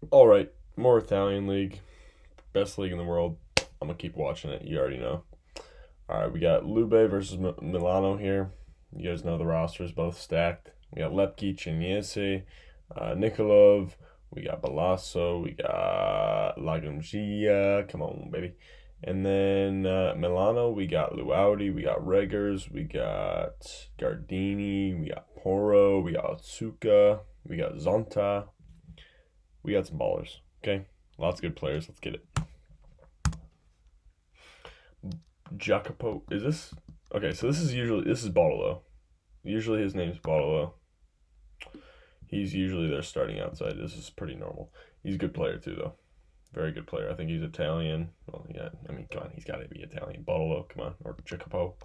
All right, more Italian league, best league in the world. I'm gonna keep watching it. You already know. All right, we got Lube versus Milano here. You guys know the rosters both stacked. We got Lepke, Chinese, Nikolov. We got Balasso. We got Lagumgia. Come on, baby. And then Milano, we got Luaudi. We got Reggers. We got Gardini. We got Poro. We got Otsuka. We got Zonta. We got some ballers. Okay, lots of good players. Let's get it. Jacopo, is this okay? So this is Bartolo. Usually his name's Bartolo. He's usually their starting outside. This is pretty normal. He's a good player too, though. Very good player. I think he's Italian. Well, yeah. I mean, come on, he's got to be Italian. Bartolo, come on, or Jacopo.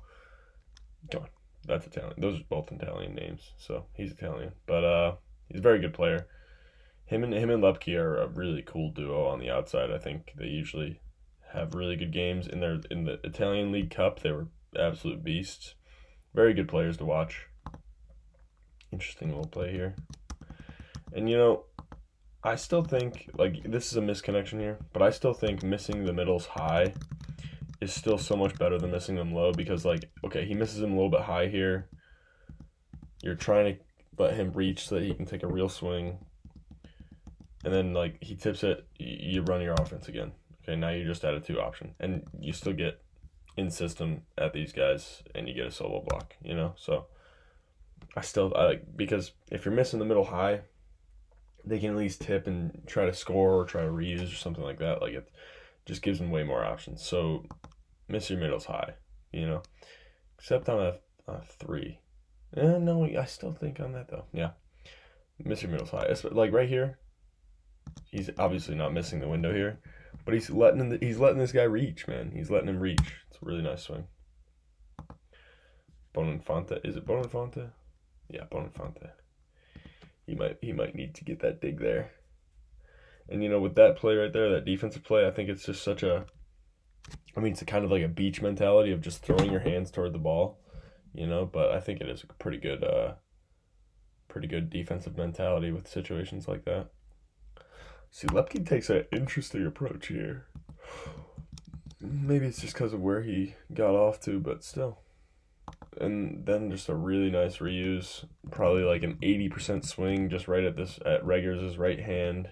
Come on, that's Italian. Those are both Italian names, so he's Italian. But he's a very good player. Him and Lepke are a really cool duo on the outside. I think they usually have really good games in the Italian League Cup. They were absolute beasts. Very good players to watch. Interesting little play here. And I still think like this is a misconnection here, but I still think missing the middles high is still so much better than missing them low because like okay, he misses them a little bit high here. You're trying to let him reach so that he can take a real swing. And then like he tips it, you run your offense again. Okay, now you're just at a two option, and you still get in system at these guys, and you get a solo block. So I like because if you're missing the middle high, they can at least tip and try to score or try to reuse or something like that. Like it just gives them way more options. So miss your middles high, except on a three. No, I still think on that though. Yeah, miss your middles high. It's like right here, he's obviously not missing the window here, but he's letting this guy reach, man. He's letting him reach. It's a really nice swing. Bonifante, is it Bonifante? Yeah, Bonifante. He might need to get that dig there. And with that play right there, that defensive play, I think it's just such a I mean it's a kind of like a beach mentality of just throwing your hands toward the ball, but I think it is a pretty good defensive mentality with situations like that. See, Lepke takes an interesting approach here. Maybe it's just because of where he got off to, but still. And then just a really nice reuse, probably like an 80% swing, just right at Reggers' right hand.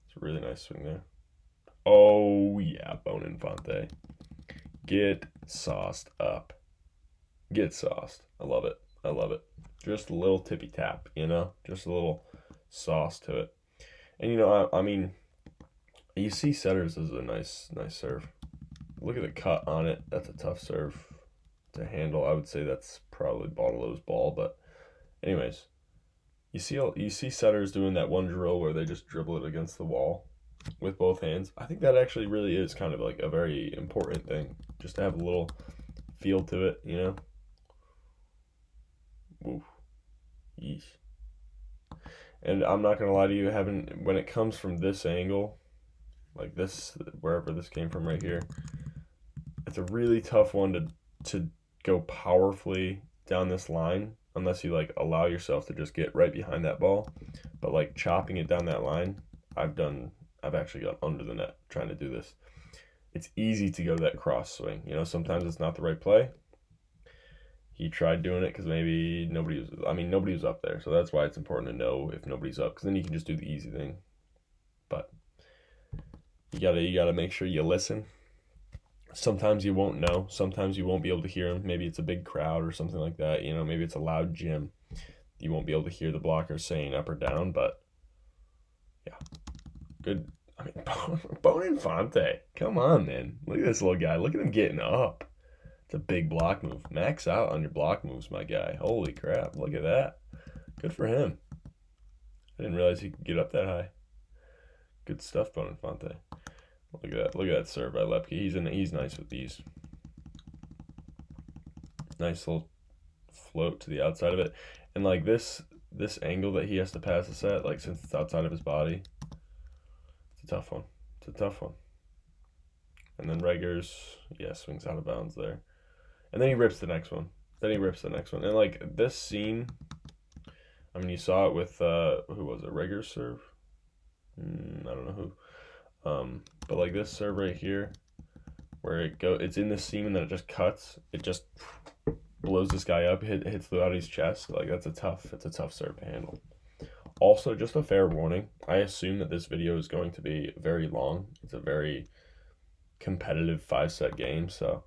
It's a really nice swing there. Oh yeah, Bone Infante, get sauced up, get sauced. I love it. I love it. Just a little tippy tap, just a little sauce to it. And I mean, you see setters as a nice serve. Look at the cut on it. That's a tough serve to handle. I would say that's probably Bartolo's ball, but anyways, you see setters doing that one drill where they just dribble it against the wall with both hands. I think that actually really is kind of like a very important thing, just to have a little feel to it. Woof. Yeesh. And I'm not gonna lie to you, having when it comes from this angle, like this, wherever this came from right here, it's a really tough one to go powerfully down this line unless you like allow yourself to just get right behind that ball. But like chopping it down that line, I've actually got under the net trying to do this. It's easy to go that cross swing. Sometimes it's not the right play. He tried doing it because maybe nobody was up there. So that's why it's important to know if nobody's up, because then you can just do the easy thing. But you gotta make sure you listen. Sometimes you won't know. Sometimes you won't be able to hear him. Maybe it's a big crowd or something like that. Maybe it's a loud gym. You won't be able to hear the blocker saying up or down. But yeah, good. I mean, Bone Infante. Come on, man. Look at this little guy. Look at him getting up. It's a big block move. Max out on your block moves, my guy. Holy crap. Look at that. Good for him. I didn't realize he could get up that high. Good stuff, Bone Infante. Look at that. Look at that serve by Lepke. He's nice with these. Nice little float to the outside of it. And like this angle that he has to pass this at, like since it's outside of his body, it's a tough one. It's a tough one. And then Reggers, yeah, swings out of bounds there. And then he rips the next one. And like this scene, I mean, you saw it with who was it? Reggers serve? I don't But like this serve right here, where it's in the seam and then it just cuts. It just blows this guy up, hits Luaudi's chest. Like it's a tough serve to handle. Also, just a fair warning, I assume that this video is going to be very long. It's a very competitive 5-set game, so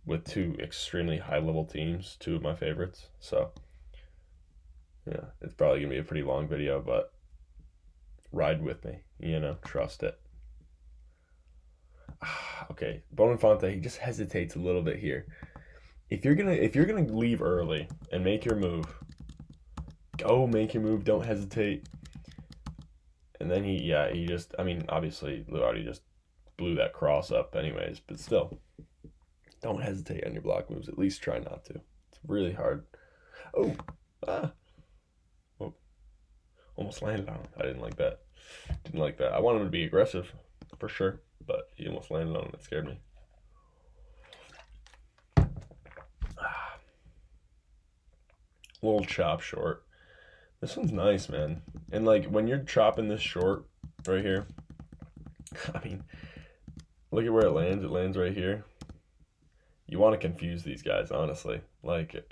with two extremely high-level teams, two of my favorites. So, yeah, it's probably going to be a pretty long video, but ride with me, trust it. Okay, Bonifante, he just hesitates a little bit here. If you're gonna leave early and make your move, go make your move. Don't hesitate. And then he just, obviously Luaudi just blew that cross up anyways, but still, don't hesitate on your block moves. At least try not to. It's really hard. Oh, almost landed on him. I didn't like that. I wanted him to be aggressive, for sure, but he almost landed on him. It scared me. Little chop short. This one's nice, man. And like when you're chopping this short right here, look at where it lands. It lands right here. You want to confuse these guys, honestly. Like,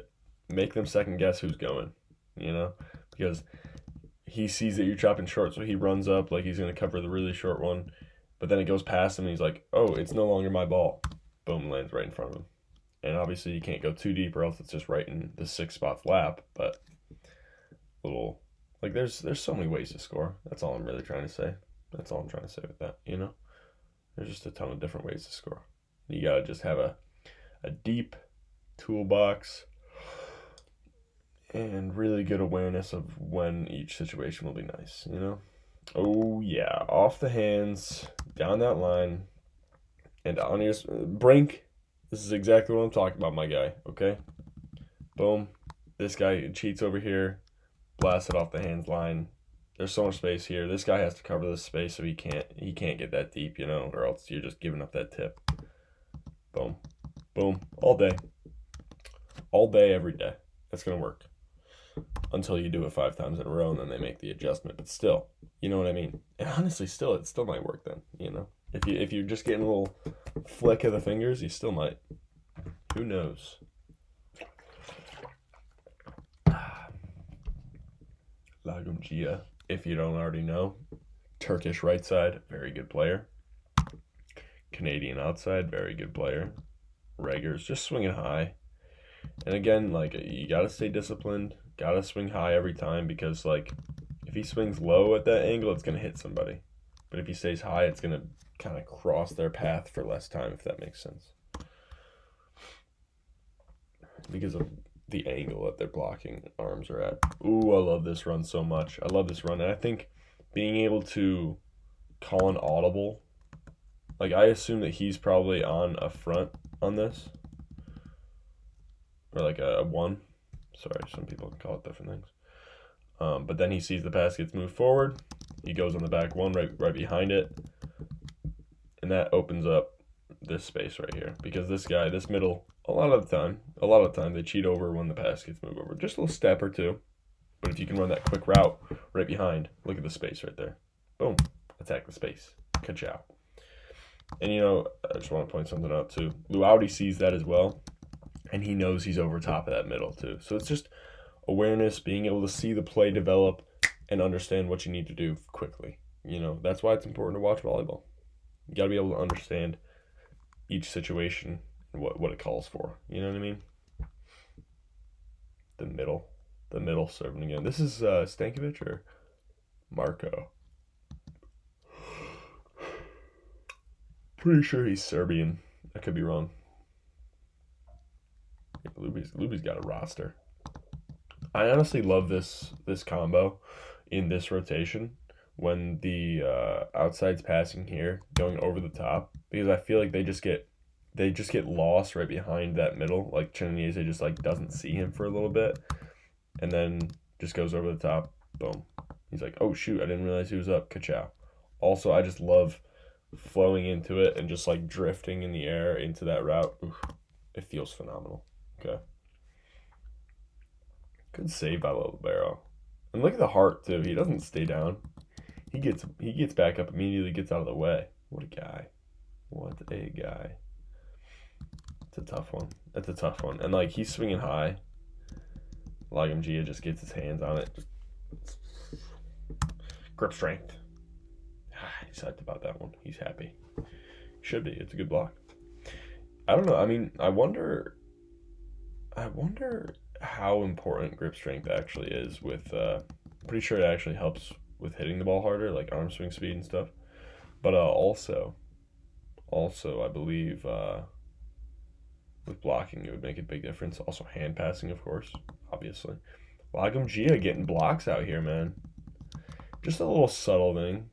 make them second guess who's going, because he sees that you're chopping short, so he runs up like he's going to cover the really short one, but then it goes past him and he's like, oh, it's no longer my ball. Boom, lands right in front of him. And obviously you can't go too deep or else it's just right in the 6-spot flap, but there's so many ways to score. That's all I'm really trying to say. That's all I'm trying to say with that, There's just a ton of different ways to score. You got to just have a deep toolbox and really good awareness of when each situation will be nice, Oh, yeah. Off the hands, down that line, and on your brink. This is exactly what I'm talking about, my guy, okay? Boom. This guy cheats over here, blasts it off the hands line. There's so much space here. This guy has to cover this space so he can't get that deep, or else you're just giving up that tip. Boom. Boom. All day. All day, every day. That's going to work. Until you do it 5 times in a row and then they make the adjustment. But still, you know what I mean? And honestly, it still might work then, If you're just getting a little flick of the fingers, you still might. Who knows? Lagumgia, if you don't already know. Turkish right side, very good player. Canadian outside, very good player. Reggers, just swinging high. And again, you got to stay disciplined. Got to swing high every time because, if he swings low at that angle, it's going to hit somebody. But if he stays high, it's going to kind of cross their path for less time, if that makes sense. Because of the angle that their blocking arms are at. Ooh, I love this run so much. I love this run. And I think being able to call an audible, I assume that he's probably on a front on this. Or a 1. Sorry, some people can call it different things. But then he sees the pass gets moved forward. He goes on the back 1 right behind it. And that opens up this space right here. Because this middle, a lot of the time, they cheat over when the pass gets moved over. Just a little step or two. But if you can run that quick route right behind, look at the space right there. Boom. Attack the space. Ka-chow. And, I just want to point something out, too. Luaudi sees that as well. And he knows he's over top of that middle, too. So it's just awareness, being able to see the play develop, and understand what you need to do quickly. That's why it's important to watch volleyball. You got to be able to understand each situation and what it calls for. You know what I mean? The middle serving again. This is Stankovic or Marco? Pretty sure he's Serbian. I could be wrong. Lube's got a roster. I honestly love this combo in this rotation when the outside's passing here, going over the top, because I feel like they just get lost right behind that middle. Like Chinese just doesn't see him for a little bit, and then just goes over the top. Boom. He's like, oh shoot, I didn't realize he was up. Ka-chow. Also, I just love flowing into it and just drifting in the air into that route. Oof, it feels phenomenal. Okay. Good save by Libero. And look at the heart, too. He doesn't stay down. He gets back up immediately, gets out of the way. What a guy. What a guy. It's a tough one. That's a tough one. And like he's swinging high. Lagom Gia just gets his hands on it. Just grip strength. He's hyped about that one. He's happy. Should be. It's a good block. I don't know. I mean, I wonder how important grip strength actually is with pretty sure it actually helps with hitting the ball harder, like arm swing speed and stuff. But also I believe with blocking it would make a big difference. Also hand passing, of course, obviously. Lagom Gia getting blocks out here, man. Just a little subtle thing,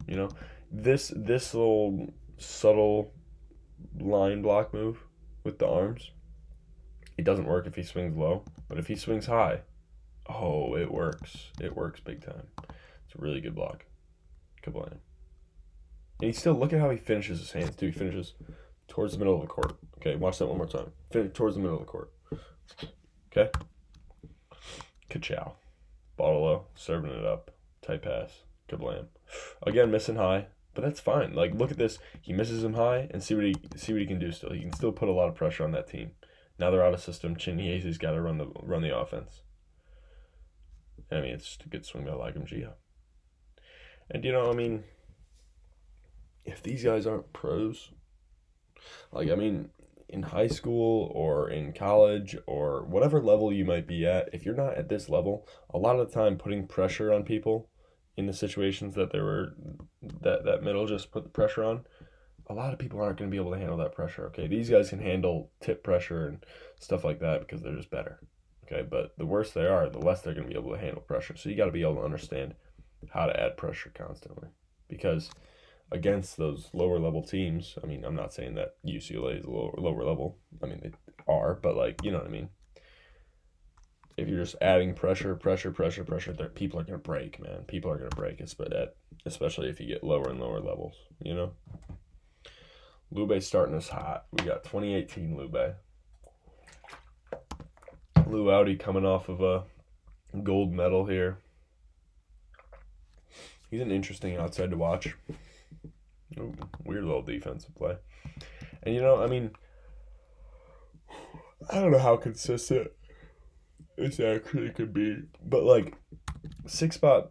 you know. This little subtle line block move with the arms, it doesn't work if he swings low, but if he swings high, oh, it works. It works big time. It's a really good block. Good play. And he still, look at how he finishes his hands too. He finishes towards the middle of the court. Okay, watch that one more time. Finish towards the middle of the court. Okay. Ka-chow. Ball low, serving it up. Tight pass. Kablam. Again, missing high, but that's fine. Like, look at this. He misses him high, and see what he can do still. He can still put a lot of pressure on that team. Now they're out of system. Chinhiese's got to run the offense. I mean, it's just a good swing by Lagom Gia. And, you know, I mean, if these guys aren't pros, like, I mean, in high school or in college or whatever level you might be at, if you're not at this level, a lot of the time putting pressure on people in the situations that that middle just put the pressure on, a lot of people aren't going to be able to handle that pressure, okay? These guys can handle tip pressure and stuff like that because they're just better, okay? But the worse they are, the less they're going to be able to handle pressure. So you got to be able to understand how to add pressure constantly, because against those lower level teams, I mean, I'm not saying that UCLA is a lower level. I mean, they are, but like, you know what I mean? If you're just adding pressure, people are going to break, man. People are going to break, especially if you get lower and lower levels, you know? Lube's starting us hot. We got 2018 Lube. Lou Audi coming off of a gold medal here. He's an interesting outside to watch. Ooh, weird little defensive play. And, you know, I mean, I don't know how consistent this actually could be, but, like, 6-spot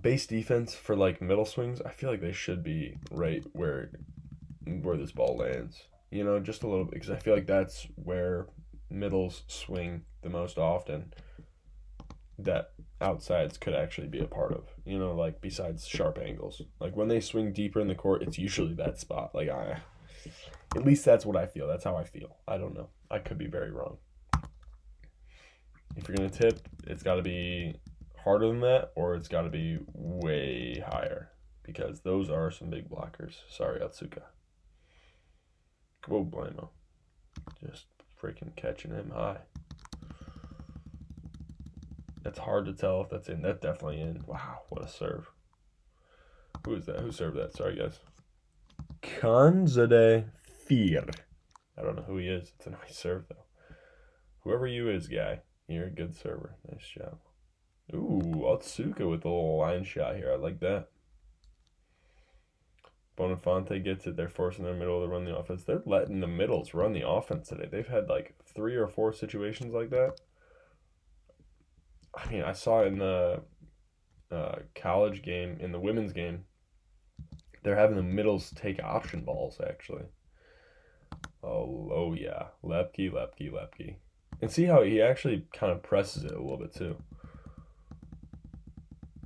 base defense for, like, middle swings, I feel like they should be right where this ball lands. You know, just a little bit, because I feel like that's where middles swing the most often that outsides could actually be a part of, you know, like besides sharp angles. Like when they swing deeper in the court, it's usually that spot. Like at least that's what I feel. That's how I feel. I don't know. I could be very wrong. If you're going to tip, it's got to be harder than that, or it's got to be way higher, because those are some big blockers. Sorry, Atsuka. Whoa, Blamo. Just freaking catching him high. It's hard to tell if that's in. That's definitely in. Wow, what a serve. Who is that? Who served that? Sorry, guys. Kanzade Fir. I don't know who he is. It's a nice serve, though. Whoever you is, guy, you're a good server. Nice job. Ooh, Otsuka with the little line shot here. I like that. Bonifante gets it. They're forcing their middle to run the offense. They're letting the middles run the offense today. They've had like 3 or 4 situations like that. I mean, I saw in the college game, in the women's game, they're having the middles take option balls, actually. Oh yeah. Lepke. And see how he actually kind of presses it a little bit, too.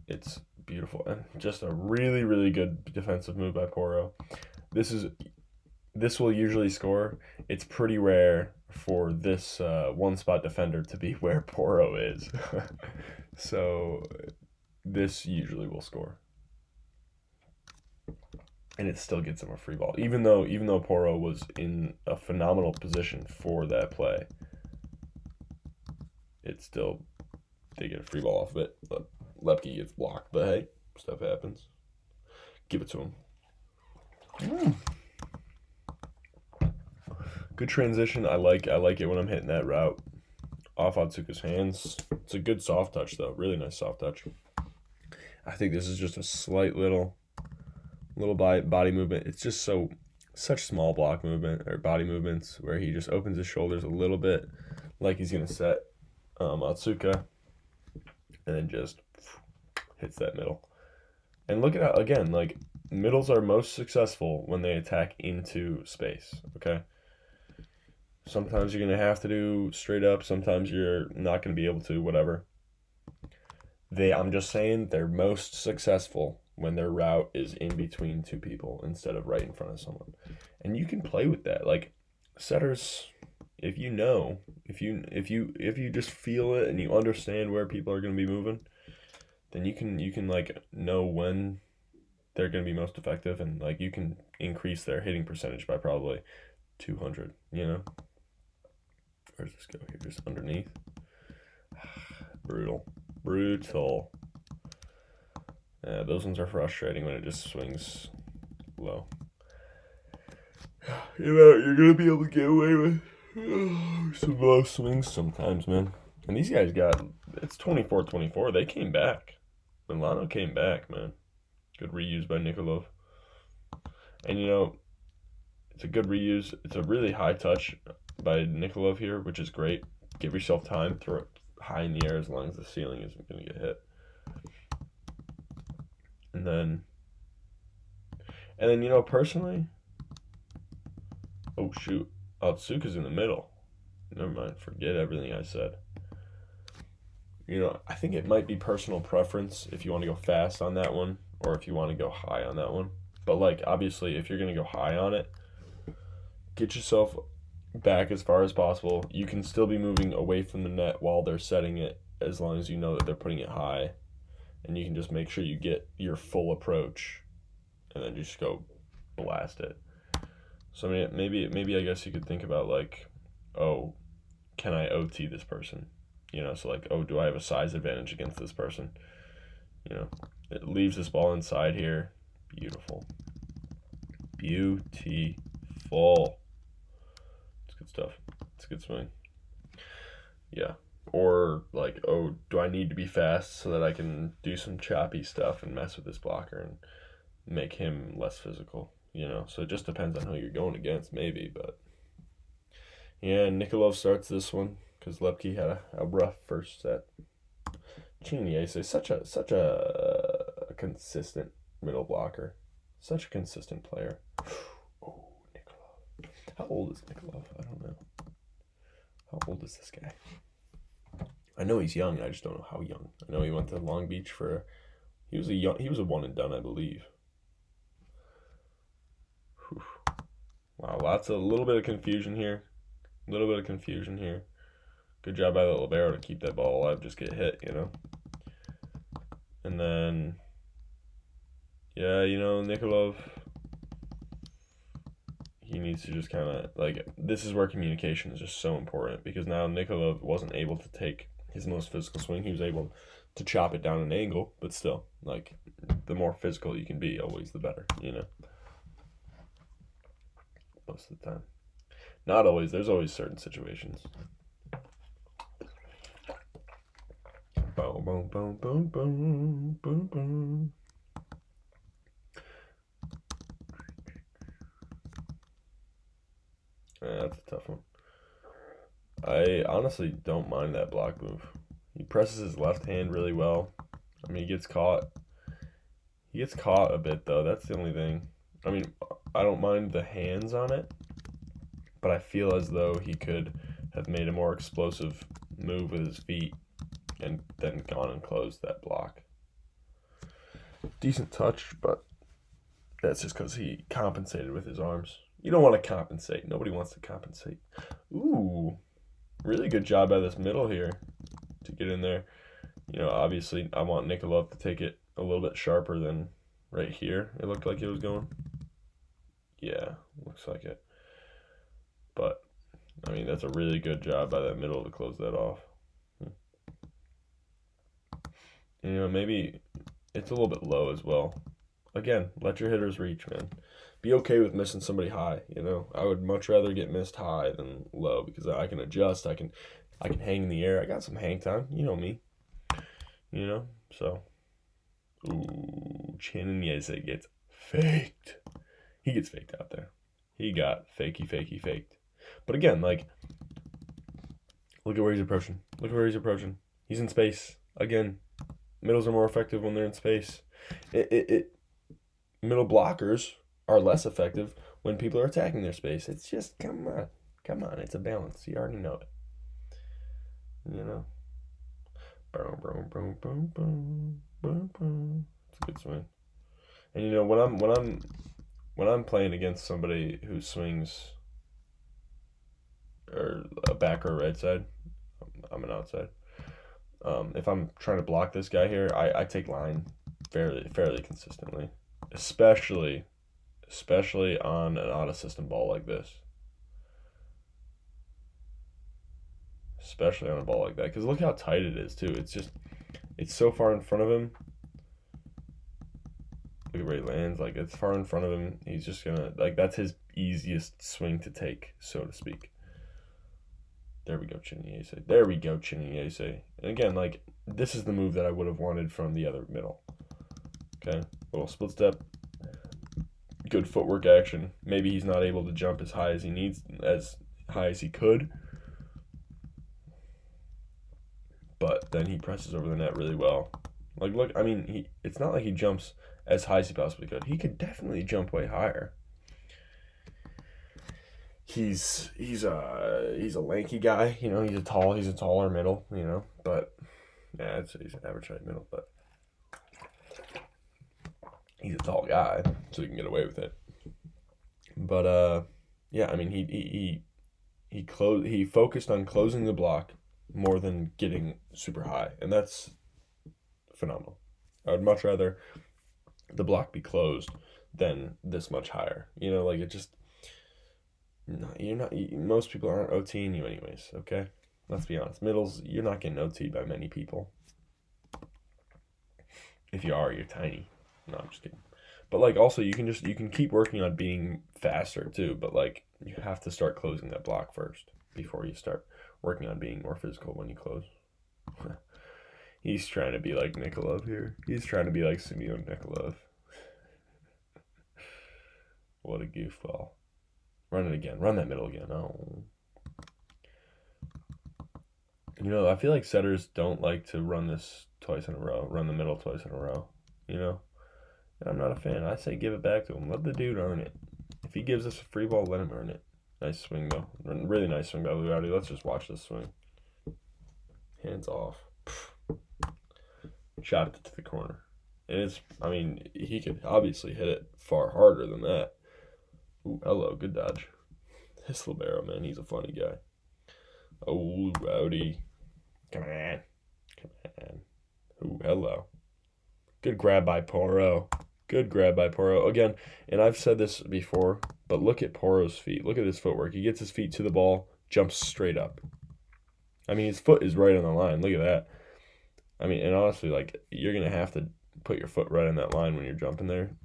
It's beautiful. And just a really, really good defensive move by Poro. This will usually score. It's pretty rare for this one-spot defender to be where Poro is. So this usually will score. And it still gets him a free ball. Even though Poro was in a phenomenal position for that play, it's still, they get a free ball off of it. Lepke gets blocked, but hey, stuff happens. Give it to him. Good transition. I like it when I'm hitting that route off Atsuka's hands. It's a good soft touch, though. Really nice soft touch. I think this is just a slight little body movement. It's just such small block movement or body movements where he just opens his shoulders a little bit like he's going to set Otsuka and then just hits that middle. And look at how, again, like, middles are most successful when they attack into space, okay? Sometimes you're going to have to do straight up. Sometimes you're not going to be able to, whatever. I'm just saying they're most successful when their route is in between two people instead of right in front of someone. And you can play with that. Like, setters, if you just feel it and you understand where people are going to be moving, then you can like know when they're going to be most effective, and like you can increase their hitting percentage by probably 200, you know? Where's this go here? Just underneath. Brutal. Yeah, those ones are frustrating when it just swings low. You're going to be able to get away with some low swings sometimes, man. And these guys it's 24-24. They came back. Milano came back, man. Good reuse by Nikolov. And, it's a good reuse. It's a really high touch by Nikolov here, which is great. Give yourself time. Throw it high in the air as long as the ceiling isn't going to get hit. And then, personally, oh, shoot. Otsuka's in the middle. Never mind. Forget everything I said. I think it might be personal preference if you want to go fast on that one or if you want to go high on that one. But, like, obviously, if you're going to go high on it, get yourself back as far as possible. You can still be moving away from the net while they're setting it as long as you know that they're putting it high. And you can just make sure you get your full approach and then just go blast it. So, I mean, maybe I guess you could think about, like, oh, can I OT this person? So like, oh, do I have a size advantage against this person? It leaves this ball inside here. Beautiful. It's good stuff. It's a good swing. Yeah. Or like, oh, do I need to be fast so that I can do some choppy stuff and mess with this blocker and make him less physical? So it just depends on who you're going against, maybe. But yeah, Nikolov starts this one because Lepke had a rough first set. Chiniese, such a consistent middle blocker, such a consistent player. Oh, Nikolov. How old is Nikolov? I don't know. How old is this guy? I know he's young. I just don't know how young. I know he went to Long Beach he was a one and done, I believe. Whew. Wow, a little bit of confusion here. Good job by the libero to keep that ball alive, just get hit, And then, yeah, Nikolov, he needs to just kind of, like, this is where communication is just so important because now Nikolov wasn't able to take his most physical swing. He was able to chop it down an angle, but still, like, the more physical you can be, always the better, Most of the time. Not always. There's always certain situations. Boom, boom, boom, boom, boom, boom, boom. That's a tough one. I honestly don't mind that block move. He presses his left hand really well. I mean, he gets caught. He gets caught a bit, though. That's the only thing. I mean, I don't mind the hands on it, but I feel as though he could have made a more explosive move with his feet and then gone and closed that block. Decent touch, but that's just because he compensated with his arms. You don't want to compensate. Nobody wants to compensate. Ooh, really good job by this middle here to get in there. Obviously, I want Nikolov to take it a little bit sharper than right here. It looked like it was going. Yeah, looks like it. But, I mean, that's a really good job by that middle to close that off. Maybe it's a little bit low as well. Again, let your hitters reach, man. Be okay with missing somebody high, I would much rather get missed high than low because I can adjust. I can hang in the air. I got some hang time. You know me. So Ooh, Chinese gets faked. He gets faked out there. He got faked. But again, like, look at where he's approaching. He's in space. Again, middles are more effective when they're in space. Middle blockers are less effective when people are attacking their space. It's just, come on. It's a balance. You already know it. You know? Boom, boom, boom, boom, boom, boom, boom. It's a good swing. And you know, when I'm playing against somebody who swings or a back or a right side, I'm an outside. If I'm trying to block this guy here, I take line fairly consistently, especially on an out of system ball like this. Especially on a ball like that, because look how tight it is too. It's so far in front of him. Look at where he lands. Like, it's far in front of him. He's just gonna, like, that's his easiest swing to take, so to speak. There we go, Chinese. And again, like, this is the move that I would have wanted from the other middle. Okay, little split step, good footwork action. Maybe he's not able to jump as high as he could. But then he presses over the net really well. Like, look, I mean, it's not like he jumps as high as he possibly could. He could definitely jump way higher. He's a lanky guy, you know. He's a taller middle, you know. But yeah, he's an average height middle, but he's a tall guy, so he can get away with it. But yeah, I mean, he focused on closing the block more than getting super high, and that's phenomenal. I would much rather the block be closed than this much higher. You know, like, it just, most people aren't OTing you anyways, okay? Let's be honest. Middles, you're not getting OT'd by many people. If you are, you're tiny. No, I'm just kidding. But, like, also, you can keep working on being faster too, but, like, you have to start closing that block first before you start working on being more physical when you close. He's trying to be like Nikolov here. He's trying to be like Simeon Nikolov. What a goofball. Run it again. Run that middle again. Oh. You know, I feel like setters don't like to run this twice in a row. Run the middle twice in a row. You know? And I'm not a fan. I say give it back to him. Let the dude earn it. If he gives us a free ball, let him earn it. Nice swing, though. Really nice swing by Lube. Let's just watch this swing. Hands off. Shot it to the corner. And he could obviously hit it far harder than that. Ooh, hello. Good dodge. This libero, man, he's a funny guy. Oh, rowdy. Come on. Ooh, hello. Good grab by Poro. Again, and I've said this before, but look at Poro's feet. Look at his footwork. He gets his feet to the ball, jumps straight up. I mean, his foot is right on the line. Look at that. I mean, and honestly, like, you're going to have to put your foot right on that line when you're jumping there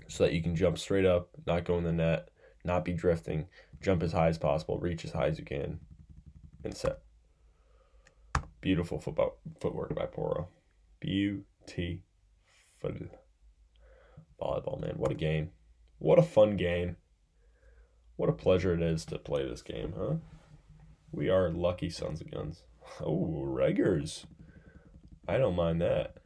so that you can jump straight up, not go in the net, not be drifting, jump as high as possible, reach as high as you can, and set. Beautiful footwork by Poro. Beautiful. Volleyball, man. What a game. What a fun game. What a pleasure it is to play this game, huh? We are lucky sons of guns. Oh, Reggers. I don't mind that.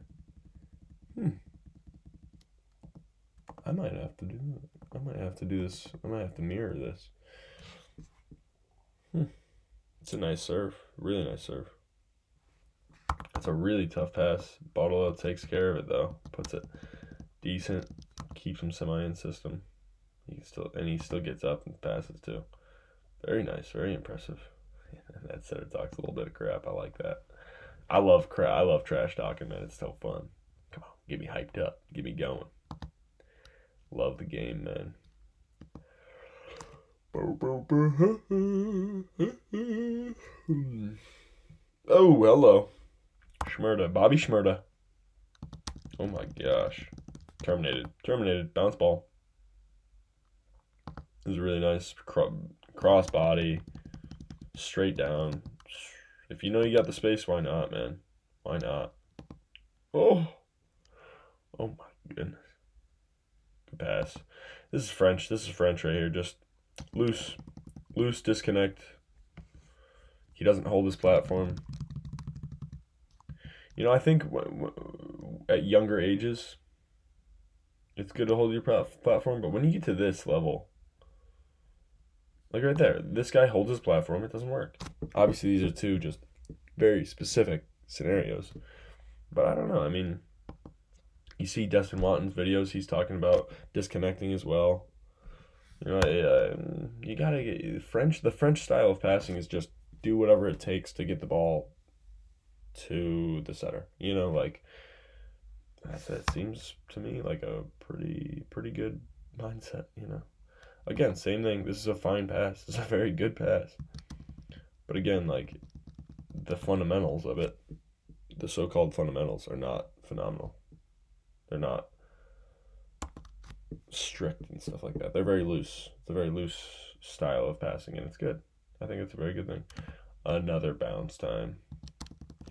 I might have to do that. I might have to do this. I might have to mirror this. It's a nice serve. Really nice serve. It's a really tough pass. Bottle takes care of it, though. Puts it decent. Keeps him semi in system. He still gets up and passes too. Very nice, very impressive. That setter talks a little bit of crap. I like that. I love trash talking, man. It's so fun. Come on, get me hyped up, get me going. Love the game, man. Oh, hello, Schmerda, Bobby Schmerda. Oh my gosh. Terminated, bounce ball. This is really nice cross body, straight down. If you know you got the space, why not, man? Why not? Oh, Oh my goodness. Good pass. This is French. This is French right here. Just loose, disconnect. He doesn't hold his platform. You know, I think at younger ages, it's good to hold your platform, but when you get to this level, like right there, this guy holds his platform, it doesn't work. Obviously, these are two just very specific scenarios, but I don't know. I mean, you see Destin Watton's videos, he's talking about disconnecting as well. You know, you gotta get the French style of passing is just do whatever it takes to get the ball to the setter. You know, like that seems to me like a pretty good mindset. You know, again, same thing. This is a fine pass. This is a very good pass. But again, like the fundamentals of it, the so-called fundamentals are not phenomenal. They're not strict and stuff like that. They're very loose. It's a very loose style of passing, and it's good. I think it's a very good thing. Another bounce time.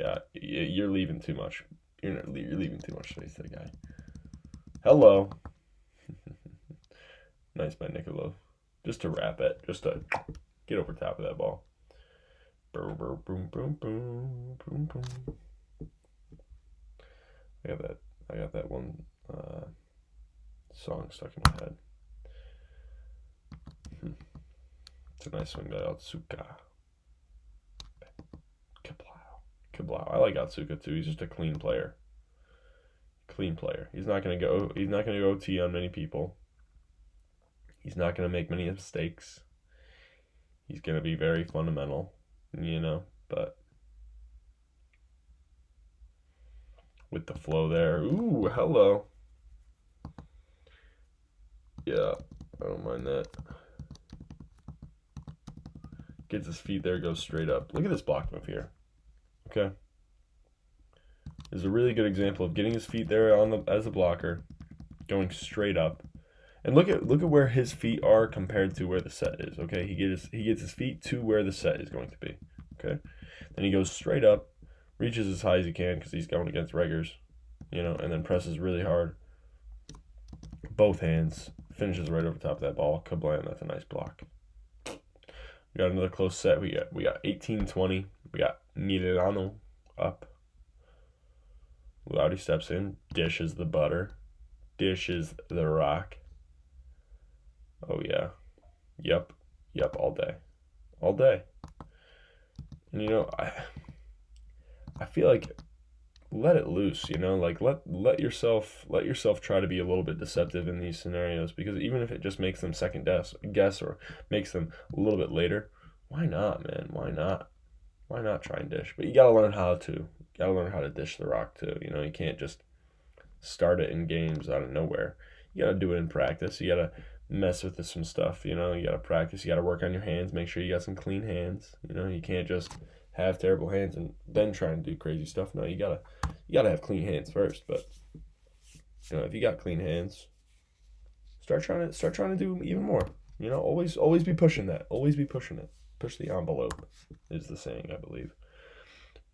Yeah, you're leaving too much. You're leaving too much space to the guy. Hello. Nice by Nikolov. Just to wrap it. Just to get over top of that ball. Boom, boom, boom, boom, boom, boom, boom. I got that one song stuck in my head. It's a nice swing by Otsuka. Kablau. I like Otsuka too. He's just a clean player. He's not gonna go OT on many people. He's not gonna make many mistakes. He's gonna be very fundamental, you know, but with the flow there. Ooh, hello. Yeah, I don't mind that. Gets his feet there, goes straight up. Look at this block move here. Okay. This is a really good example of getting his feet there as a blocker, going straight up. And look at where his feet are compared to where the set is. Okay, he gets his feet to where the set is going to be. Okay, then he goes straight up, reaches as high as he can because he's going against reggers, you know, and then presses really hard. Both hands, finishes right over top of that ball. Kablam! That's a nice block. We got another close set. We got 18-20. We got Milano up. Laudy steps in, dishes the butter, dishes the rock. Oh yeah, yep, all day. And you know, I feel like let it loose. You know, like let yourself try to be a little bit deceptive in these scenarios, because even if it just makes them second guess or makes them a little bit later, why not, man? Why not try and dish? But you gotta learn how to. You gotta learn how to dish the rock too. You know, you can't just start it in games out of nowhere. You gotta do it in practice. You gotta mess with some stuff. You know, you gotta practice. You gotta work on your hands. Make sure you got some clean hands. You know, you can't just have terrible hands and then try and do crazy stuff. No, you gotta have clean hands first. But you know, if you got clean hands, start trying to do even more. You know, always be pushing that. Always be pushing it. Push the envelope is the saying, I believe.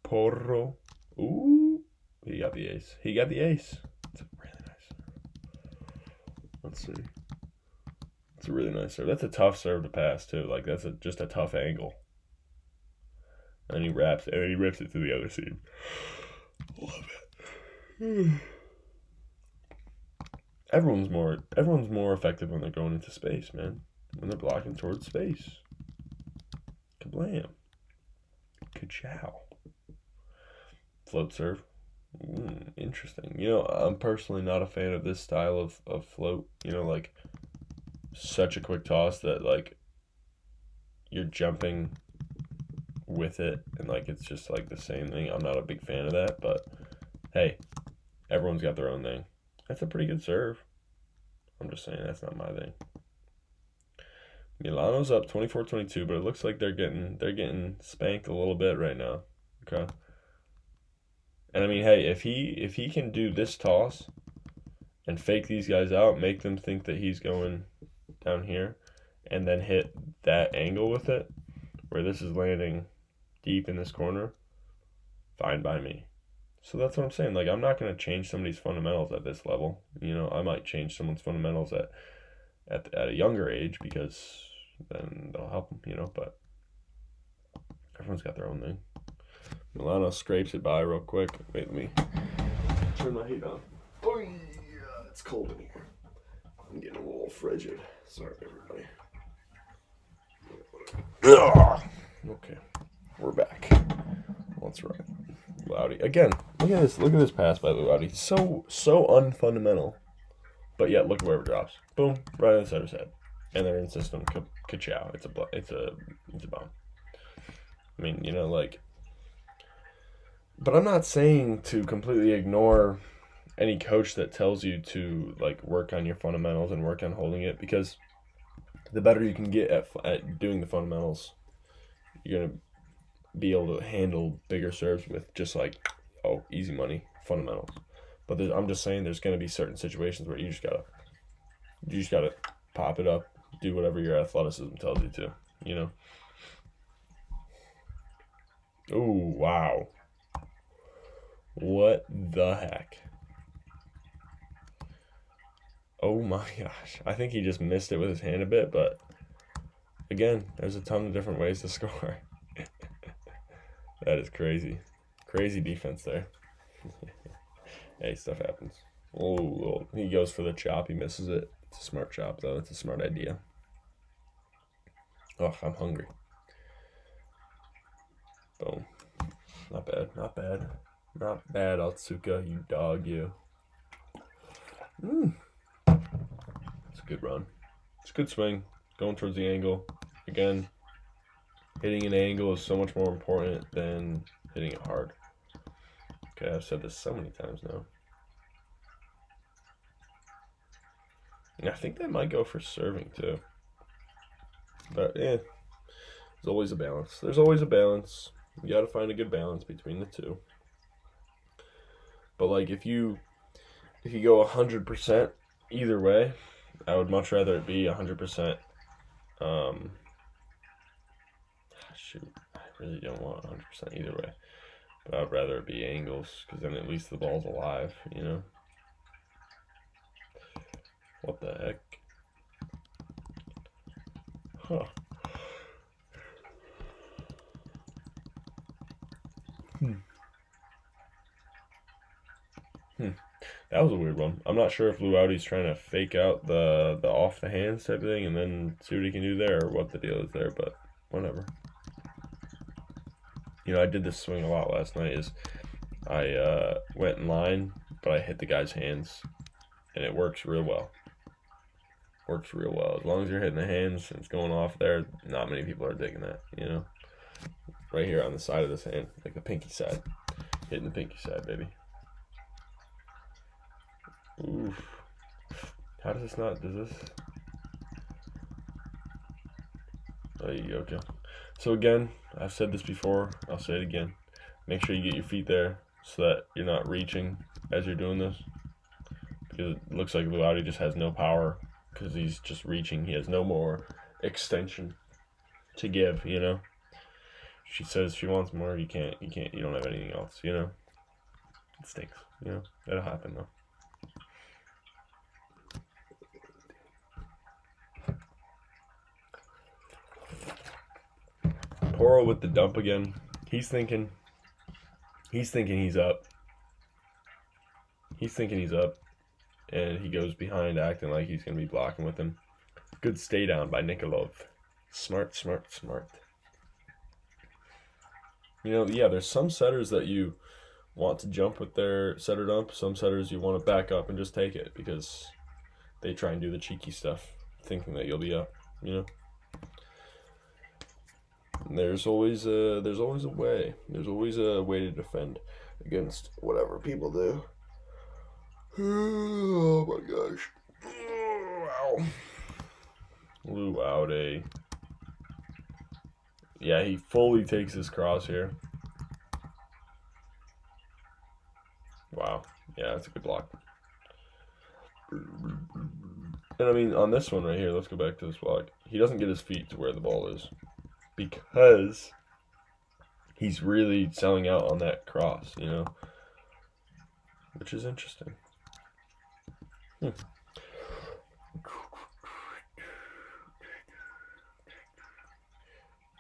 Porro. Ooh, he got the ace. It's really nice. Let's see. It's a really nice serve. That's a tough serve to pass too. Like that's just a tough angle. And he rips it to the other seam. Love it. Everyone's more effective when they're going into space, man. When they're blocking towards space. Kablam. Ka-chow. Float serve. Interesting. You know, I'm personally not a fan of this style of float. You know, like such a quick toss that like you're jumping with it and like it's just like the same thing. I'm not a big fan of that, but hey, everyone's got their own thing. That's a pretty good serve. I'm just saying that's not my thing. Milano's up 24-22, but it looks like they're getting spanked a little bit right now. Okay. And I mean, hey, if he can do this toss and fake these guys out, make them think that he's going down here, and then hit that angle with it, where this is landing deep in this corner, fine by me. So that's what I'm saying. Like, I'm not going to change somebody's fundamentals at this level. You know, I might change someone's fundamentals at a younger age because then they'll help them, you know, but everyone's got their own thing. Milano scrapes it by real quick. Wait, let me turn my heat on. Oh, yeah, it's cold in here. I'm getting a little frigid. Sorry, everybody. Ugh. Okay, we're back. That's right. Loudy. Again, look at this. Look at this pass by Loudy. So unfundamental. But yet, look where it drops. Boom, right on the side of his head. And they're in system. Ka-chow. It's a bomb. I mean, you know, like. But I'm not saying to completely ignore any coach that tells you to like work on your fundamentals and work on holding it, because the better you can get at doing the fundamentals, you're gonna be able to handle bigger serves with just like, oh, easy money fundamentals. But I'm just saying there's gonna be certain situations where you just gotta pop it up, do whatever your athleticism tells you to, you know. Ooh, wow. What the heck? Oh my gosh. I think he just missed it with his hand a bit, but again, there's a ton of different ways to score. That is crazy. Crazy defense there. Hey, stuff happens. Oh, he goes for the chop. He misses it. It's a smart chop, though. It's a smart idea. Oh, I'm hungry. Boom. Not bad. Not bad. Not bad, Otsuka. You dog, you. It's a good run. It's a good swing. Going towards the angle. Again, hitting an angle is so much more important than hitting it hard. Okay, I've said this so many times now. And I think that might go for serving too. But there's always a balance. There's always a balance. You got to find a good balance between the two. But like if you go 100% either way, I would much rather it be 100%. Shoot, I really don't want 100% either way. But I'd rather it be angles, because then at least the ball's alive, you know? What the heck? Huh. That was a weird one. I'm not sure if Luaudi's trying to fake out the off the hands type of thing and then see what he can do there, or what the deal is there, but whatever. You know, I did this swing a lot last night. Is I went in line, but I hit the guy's hands, and it works real well. Works real well. As long as you're hitting the hands and it's going off there, not many people are digging that, you know? Right here on the side of this hand, like the pinky side. Hitting the pinky side, baby. Oof. How does this not, does this? There you go, okay. So again, I've said this before, I'll say it again. Make sure you get your feet there so that you're not reaching as you're doing this. Because it looks like Luauti just has no power because he's just reaching. He has no more extension to give, you know. She says she wants more, you can't, you don't have anything else, you know. It stinks, you know. That'll happen though. Poro with the dump again. He's thinking he's up. He's thinking he's up. And he goes behind acting like he's going to be blocking with him. Good stay down by Nikolov. Smart, smart, smart. You know, yeah, there's some setters that you want to jump with their setter dump. Some setters you want to back up and just take it because they try and do the cheeky stuff thinking that you'll be up, you know? There's always a way. There's always a way to defend against whatever people do. Oh my gosh. Wow. Luauti. Yeah, he fully takes his cross here. Wow. Yeah, that's a good block. And I mean, on this one right here, let's go back to this block. He doesn't get his feet to where the ball is, because he's really selling out on that cross, you know? which is interesting.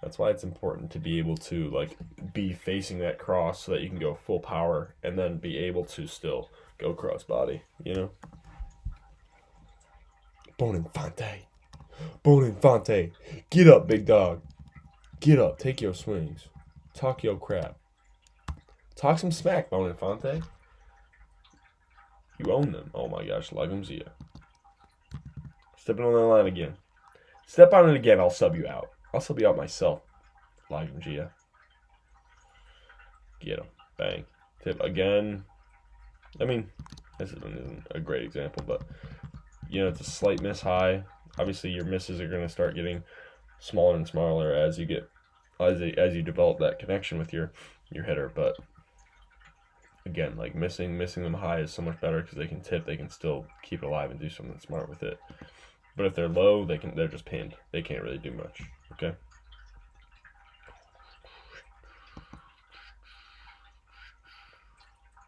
That's why it's important to be able to like be facing that cross so that you can go full power and then be able to still go cross body, you know? Bonifante. Bonifante. Get up, big dog. Get up. Take your swings. Talk your crap. Talk some smack, Bonifante. You own them. Oh my gosh, Lagumzia. Stepping on that line again. Step on it again, I'll sub you out. I'll sub you out myself, Lagumzia. Get him. Bang. Tip again. I mean, this isn't a great example, but, you know, it's a slight miss high. Obviously, your misses are going to start getting smaller and smaller as you get, as you develop that connection with your hitter. But again, like missing them high is so much better because they can tip, they can still keep it alive and do something smart with it. But if they're low, they're just pinned. They can't really do much. Okay.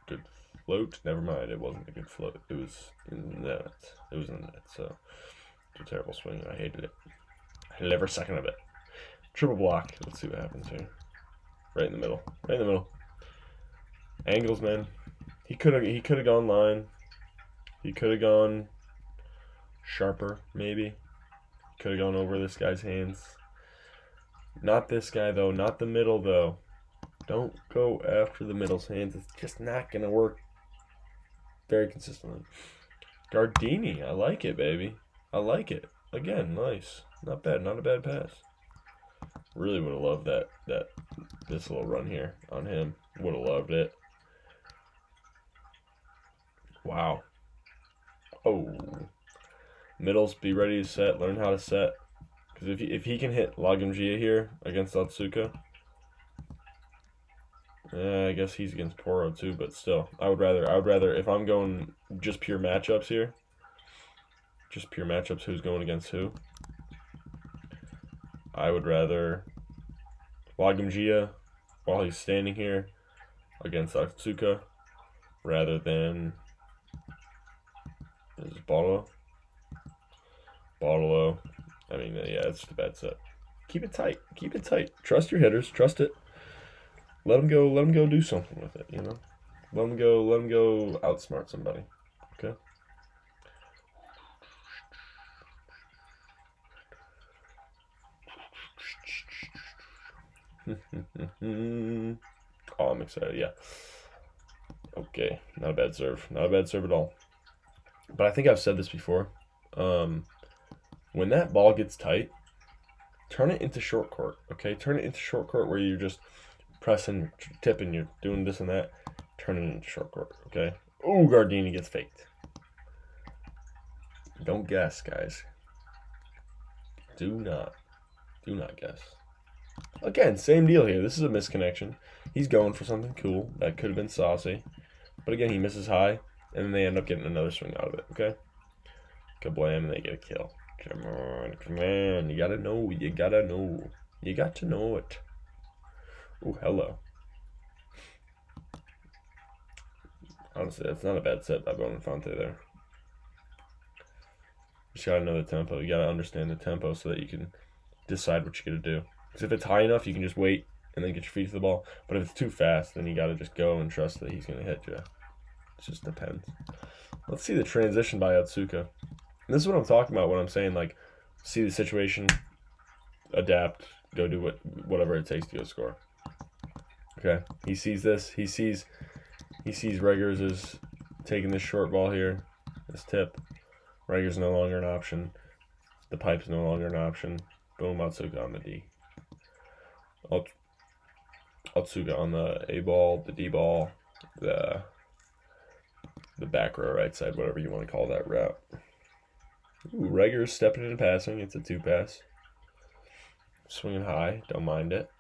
Good float. Never mind. It wasn't a good float. It was in the net. It was in the net. So it's a terrible swing. I hated it. I hated every second of it. Triple block. Let's see what happens here. Right in the middle. Right in the middle. Angles, man. He could have gone line. He could have gone sharper, maybe. Could have gone over this guy's hands. Not this guy, though. Not the middle, though. Don't go after the middle's hands. It's just not going to work very consistently. Gardini. I like it, baby. I like it. Again, nice. Not bad. Not a bad pass. Really would have loved this little run here on him. Would have loved it. Wow. Oh. Middles, be ready to set. Learn how to set. Because if he can hit Lagumzia here against Otsuka, I guess he's against Poro too. But still, I would rather if I'm going just pure matchups here, just pure matchups. Who's going against who? I would rather Lagumzia while he's standing here against Otsuka rather than Botolo. I mean, yeah, it's just a bad set. Keep it tight. Keep it tight. Trust your hitters. Trust it. Let them go. Let them go do something with it. You know. Let them go. Let them go outsmart somebody. Okay. Oh, I'm excited. Yeah. Okay. Not a bad serve. Not a bad serve at all. But I think I've said this before. When that ball gets tight, turn it into short court, okay? Turn it into short court where you're just pressing, tipping, you're doing this and that. Turn it into short court, okay? Oh, Gardini gets faked. Don't guess, guys. Do not guess. Again, same deal here. This is a misconnection. He's going for something cool. That could have been saucy. But again, he misses high, and then they end up getting another swing out of it, okay? Kablam, and they get a kill. Come on. You gotta know. You got to know it. Oh, hello. Honestly, that's not a bad set by Bonifante there. Just gotta know the tempo. You gotta understand the tempo so that you can decide what you're gonna do. Because if it's high enough, you can just wait and then get your feet to the ball. But if it's too fast, then you gotta just go and trust that he's gonna hit you. It just depends. Let's see the transition by Otsuka. And this is what I'm talking about when I'm saying, like, see the situation, adapt, go do whatever it takes to go score. Okay, he sees this. He sees Reggers is taking this short ball here, this tip. Reggers no longer an option. The pipe's no longer an option. Boom, Otsuka on the D. Otsuka on the A ball, the D ball, the back row right side, whatever you want to call that route. Ooh, Reggers stepping in and passing. It's a 2-pass. Swinging high. Don't mind it.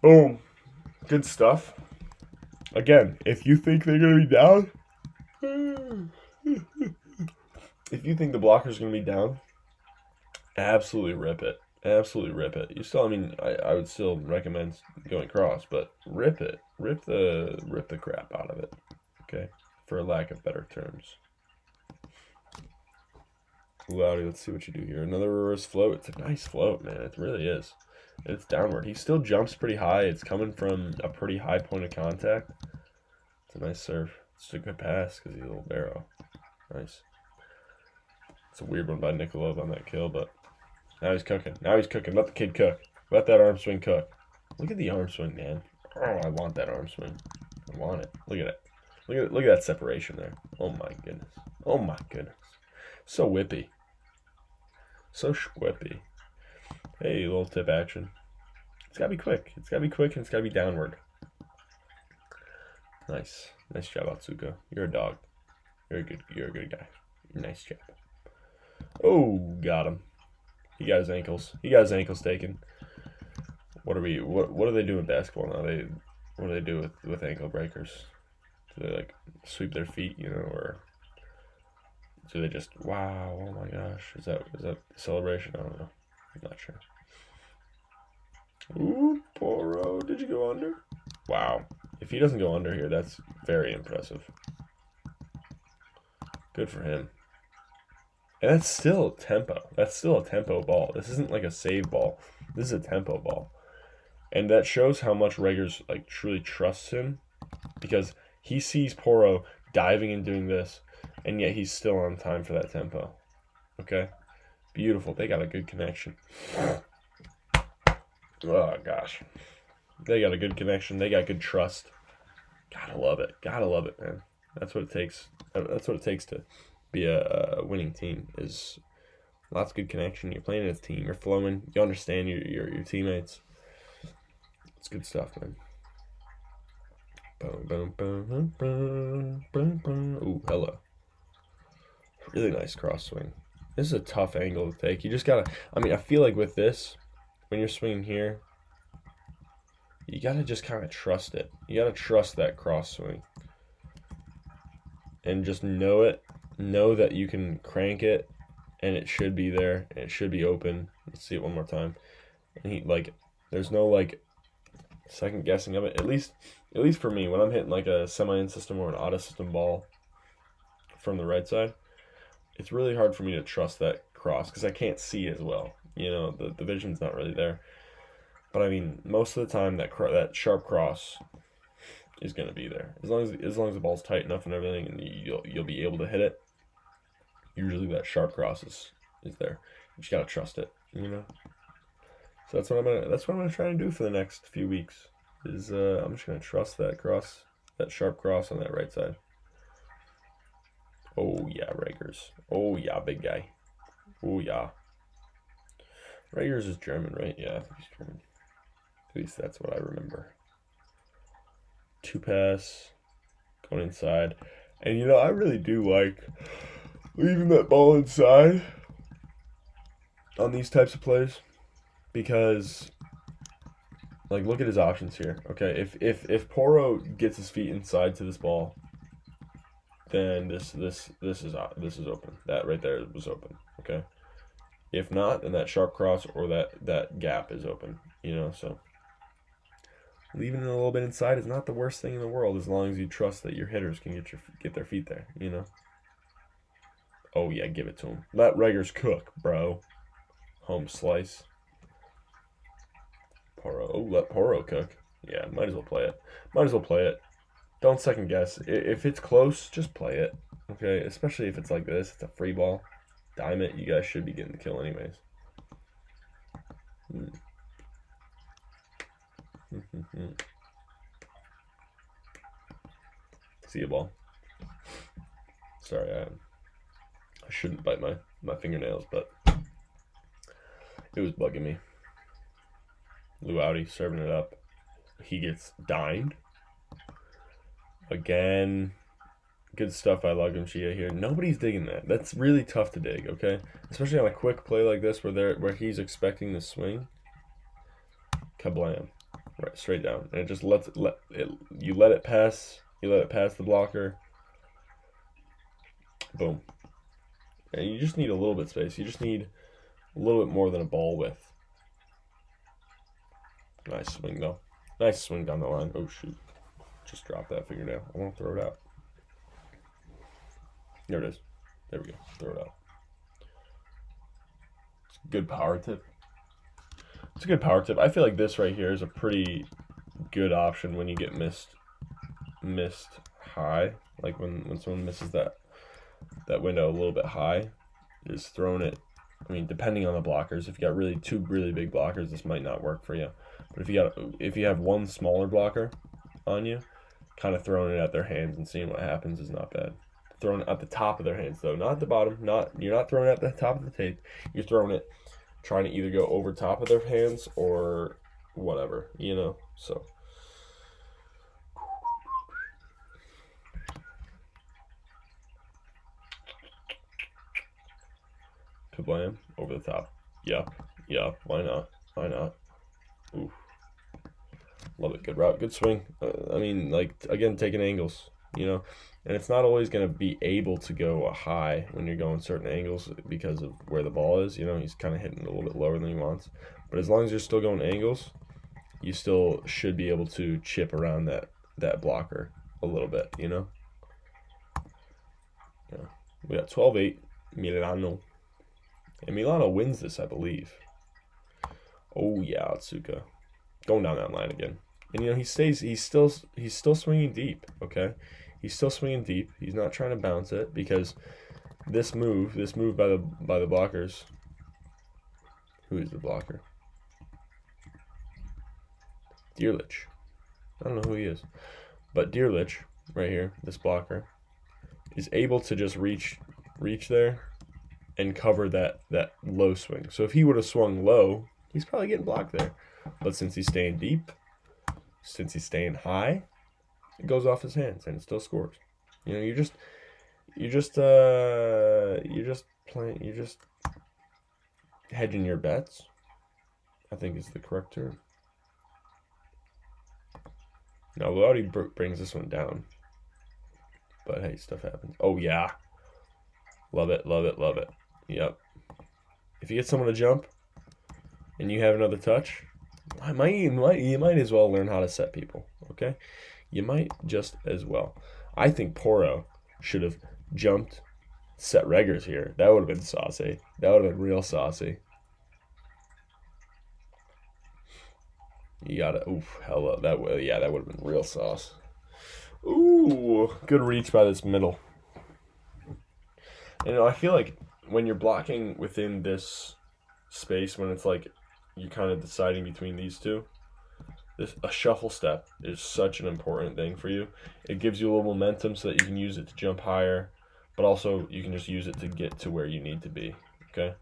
Boom. Good stuff. Again, if you think they're going to be down, if you think the blocker's going to be down, absolutely rip it. Absolutely rip it. You still, I mean, I would still recommend going cross, but rip it. Rip the crap out of it. Okay? For lack of better terms. Loudy, let's see what you do here. Another reverse float. It's a nice float, man. It really is. It's downward. He still jumps pretty high. It's coming from a pretty high point of contact. It's a nice serve. It's a good pass because he's a little barrow. Nice. It's a weird one by Nikolov on that kill, but now he's cooking. Now he's cooking. Let the kid cook. Let that arm swing cook. Look at the arm swing, man. Oh, I want that arm swing. I want it. Look at it. Look at that separation there. Oh my goodness. Oh my goodness. So whippy. So squippy. Hey, little tip action. It's gotta be quick. It's gotta be quick and it's gotta be downward. Nice. Nice job, Atsuko. You're a dog. You're a good guy. Nice job. Oh, got him. He got his ankles. He got his ankles taken. What do they do in basketball now? What do they do with ankle breakers? Do they like sweep their feet, you know, or do they just wow, oh my gosh. Is that celebration? I don't know. I'm not sure. Ooh, Poro, did you go under? Wow. If he doesn't go under here, that's very impressive. Good for him. And that's still tempo. That's still a tempo ball. This isn't like a save ball. This is a tempo ball. And that shows how much Regers like truly trusts him, because he sees Poro diving and doing this, and yet he's still on time for that tempo. Okay? Beautiful. They got a good connection. Oh gosh. They got a good connection. They got good trust. Gotta love it. Gotta love it, man. That's what it takes. That's what it takes to be a winning team, is lots of good connection. You're playing as a team. You're flowing. You understand your teammates. It's good stuff, man. Ooh, hello. Really nice cross swing. This is a tough angle to take. You just gotta, I mean, I feel like with this, when you're swinging here, you gotta just kind of trust it. You gotta trust that cross swing. And just know it. Know that you can crank it, and it should be there, and it should be open. Let's see it one more time. And he, like, there's no, like, second guessing of it. At least for me, when I'm hitting, like, a semi-in system or an auto system ball from the right side, it's really hard for me to trust that cross because I can't see as well. You know, the vision's not really there. But I mean, most of the time that sharp cross is going to be there. As long as the ball's tight enough and everything, and you'll be able to hit it. Usually that sharp cross is there. You just gotta trust it, you know. So that's what I'm gonna try and do for the next few weeks. Is I'm just gonna trust that cross, that sharp cross on that right side. Oh yeah, Regers. Oh yeah, big guy. Oh yeah. Regers is German, right? Yeah, I think he's German. At least that's what I remember. Two pass, going inside, and you know I really do like leaving that ball inside on these types of plays, because like look at his options here. Okay, if Poro gets his feet inside to this ball, then this is open. That right there was open. Okay, if not, then that sharp cross or that gap is open. You know, so leaving it a little bit inside is not the worst thing in the world, as long as you trust that your hitters can get their feet there. You know. Oh, yeah, give it to him. Let Regers cook, bro. Home slice. Poro. Oh, let Poro cook. Yeah, might as well play it. Might as well play it. Don't second guess. If it's close, just play it. Okay? Especially if it's like this. It's a free ball. Dime it. You guys should be getting the kill anyways. See you, ball. Sorry, I shouldn't bite my fingernails, but it was bugging me. Luauti serving it up. He gets dimed. Again. Good stuff by Lagumchia here. Nobody's digging that. That's really tough to dig, okay? Especially on a quick play like this where he's expecting the swing. Kablam. Right, straight down. And it just you let it pass. You let it pass the blocker. Boom. And you just need a little bit of space. You just need a little bit more than a ball width Nice swing, though. Nice swing down the line. Oh, shoot. Just dropped that fingernail. I want to throw it out. There it is. There we go. Throw it out. It's a good power tip. It's a good power tip. I feel like this right here is a pretty good option when you get missed high. Like when someone misses that window a little bit high, just throwing it. I mean, depending on the blockers, if you got two really big blockers, this might not work for you. But if you have one smaller blocker on you, kind of throwing it at their hands and seeing what happens is not bad. Throwing it at the top of their hands though, not at the bottom. You're not throwing it at the top of the tape. You're throwing it, trying to either go over top of their hands or whatever, you know. So. Kablam, over the top. Yup, why not? Ooh. Love it, good route, good swing. I mean, like, again, taking angles, you know. And it's not always going to be able to go high when you're going certain angles because of where the ball is, you know. He's kind of hitting a little bit lower than he wants. But as long as you're still going angles, you still should be able to chip around that blocker a little bit, you know. Yeah. We got 12-8, Milano. And Milano wins this, I believe. Oh yeah, Otsuka. Going down that line again. And you know, he's still swinging deep, okay? He's still swinging deep. He's not trying to bounce it because this move by the blockers. Who is the blocker? Deerlich. I don't know who he is. But Deerlich, right here, this blocker, is able to just reach there and cover that low swing. So if he would have swung low, he's probably getting blocked there. But since he's staying deep, since he's staying high, it goes off his hands and it still scores. You know, you're just hedging your bets, I think is the correct term. Now, Laudy brings this one down. But hey, stuff happens. Oh yeah. Love it. Yep. If you get someone to jump and you have another touch, you might as well learn how to set people, okay? You might just as well. I think Poro should have jumped, set Reggers here. That would have been saucy. That would have been real saucy. You gotta, hello. That would have been real sauce. Ooh, good reach by this middle. You know, I feel like when you're blocking within this space, when it's like you're kind of deciding between these two, a shuffle step is such an important thing for you. It gives you a little momentum so that you can use it to jump higher, but also you can just use it to get to where you need to be, okay?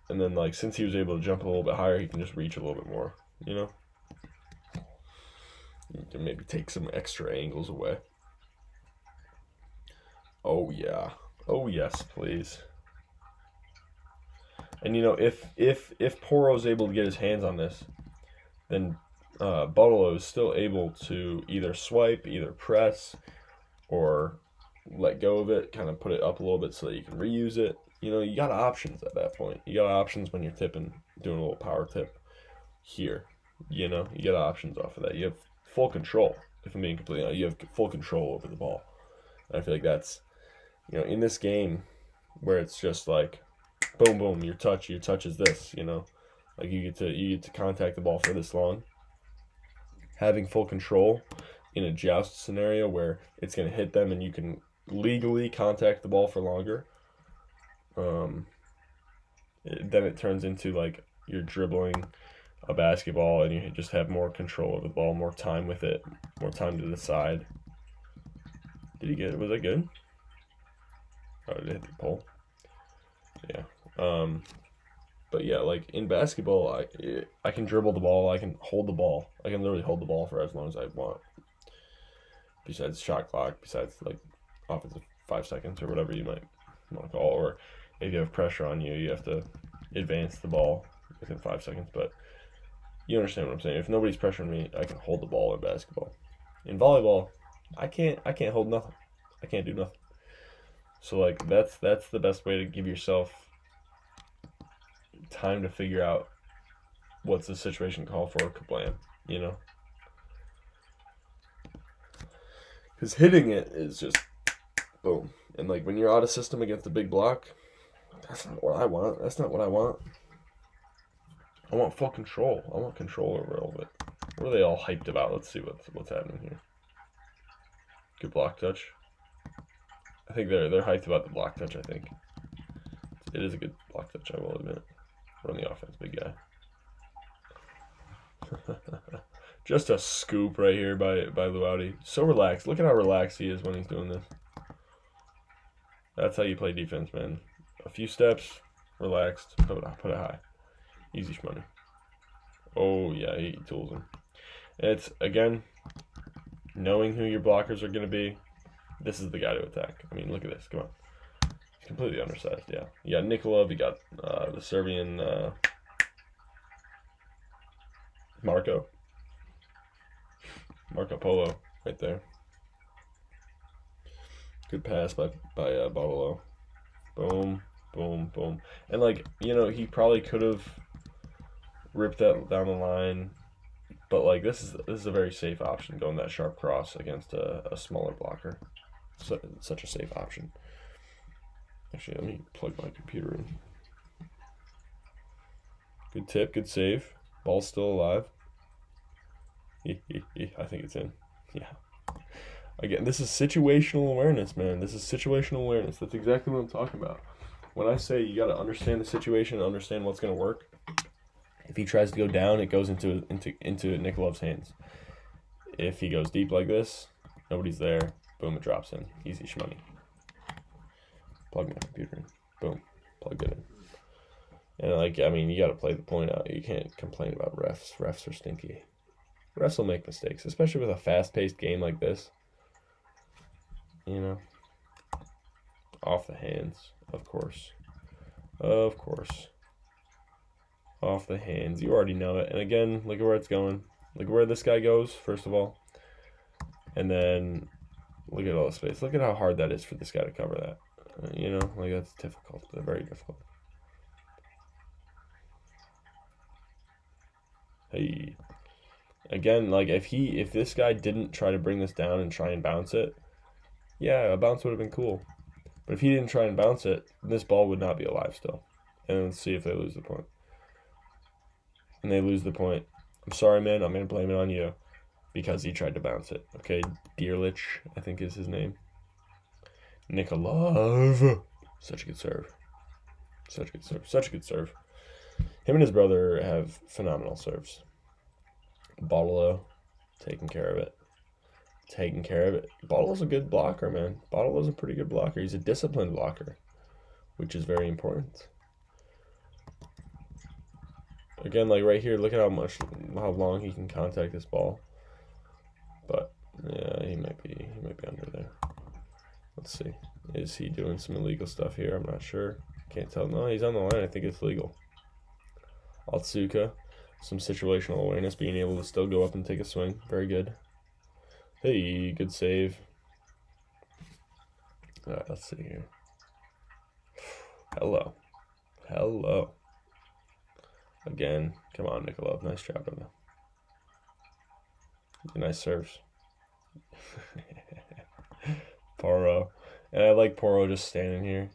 And then, like, since he was able to jump a little bit higher, he can just reach a little bit more, you know? You can maybe take some extra angles away. Oh, yeah. Oh, yes, please. And, you know, if Poro's able to get his hands on this, then Butalo is still able to either swipe, either press, or let go of it, kind of put it up a little bit so that you can reuse it. You know, you got options at that point. You got options when you're tipping, doing a little power tip here. You know, you get options off of that. You have full control, if I'm being completely honest. You have full control over the ball. And I feel like that's, you know, in this game where it's just like, boom, boom, your touch is this, you know. Like you get to contact the ball for this long. Having full control in a joust scenario where it's going to hit them and you can legally contact the ball for longer, then it turns into like you're dribbling a basketball and you just have more control of the ball, more time with it, more time to decide. Did he get it? Was that good? Oh, did it hit the pole? Yeah. But yeah, like in basketball, I can dribble the ball, I can hold the ball. I can literally hold the ball for as long as I want. Besides shot clock, besides like offensive 5 seconds or whatever you might want to call, or if you have pressure on you, you have to advance the ball within 5 seconds. But you understand what I'm saying. If nobody's pressuring me, I can hold the ball in basketball. In volleyball, I can't hold nothing. I can't do nothing. So like that's the best way to give yourself time to figure out what's the situation call for? Kablam, you know? Because hitting it is just boom. And like when you're out of system against a big block, that's not what I want. That's not what I want. I want full control. I want control over all of it. What are they all hyped about? Let's see what's happening here. Good block touch. I think they're hyped about the block touch, I think. It is a good block touch, I will admit. Run the offense, big guy. Just a scoop right here by Luauti. So relaxed. Look at how relaxed he is when he's doing this. That's how you play defense, man. A few steps, relaxed, put it high. Easy money. Oh, yeah, he tools him. It's, again, knowing who your blockers are going to be. This is the guy to attack. I mean, look at this. Come on. He's completely undersized, yeah. You got Nikolov. You got the Serbian Marco Polo right there. Good pass by Barolo. Boom, boom, boom. And, like, you know, he probably could have ripped that down the line. But, like, this is a very safe option, going that sharp cross against a smaller blocker. So, such a safe option. Actually, let me plug my computer in. Good tip, good save. Ball's still alive. I think it's in. Yeah. Again, this is situational awareness, man. This is situational awareness. That's exactly what I'm talking about. When I say you got to understand the situation, understand what's going to work. If he tries to go down, it goes into Nikolov's hands. If he goes deep like this, nobody's there. Boom, it drops in. Easy shmoney. Plug my computer in. Boom, plugged it in. And, like, I mean, you got to play the point out. You can't complain about refs. Refs are stinky. Refs will make mistakes, especially with a fast-paced game like this. You know, off the hands, of course. Of course. Off the hands. You already know it. And again, look at where it's going. Look where this guy goes, first of all. And then look at all the space. Look at how hard that is for this guy to cover that. You know, like, that's difficult. Very difficult. Hey. Again, like, if this guy didn't try to bring this down and try and bounce it, yeah, a bounce would have been cool. But if he didn't try and bounce it, this ball would not be alive still. And let's see if they lose the point. And they lose the point. I'm sorry, man. I'm going to blame it on you because he tried to bounce it. Okay, Deerlich, I think is his name. Nikolov. Such a good serve. Such a good serve. Such a good serve. Him and his brother have phenomenal serves. Bottolo, taking care of it. Taking care of it. Bottolo's a good blocker, man. Bottolo's a pretty good blocker. He's a disciplined blocker, which is very important. Again, like right here, look at how long he can contact this ball. But yeah, he might be under there. Let's see. Is he doing some illegal stuff here? I'm not sure. Can't tell. No, he's on the line. I think it's legal. Otsuka, some situational awareness, being able to still go up and take a swing. Very good. Hey, good save. All right, let's see here. Hello. Hello. Again, come on, Nikolov. Nice job, brother. Nice serves. Poro. And I like Poro just standing here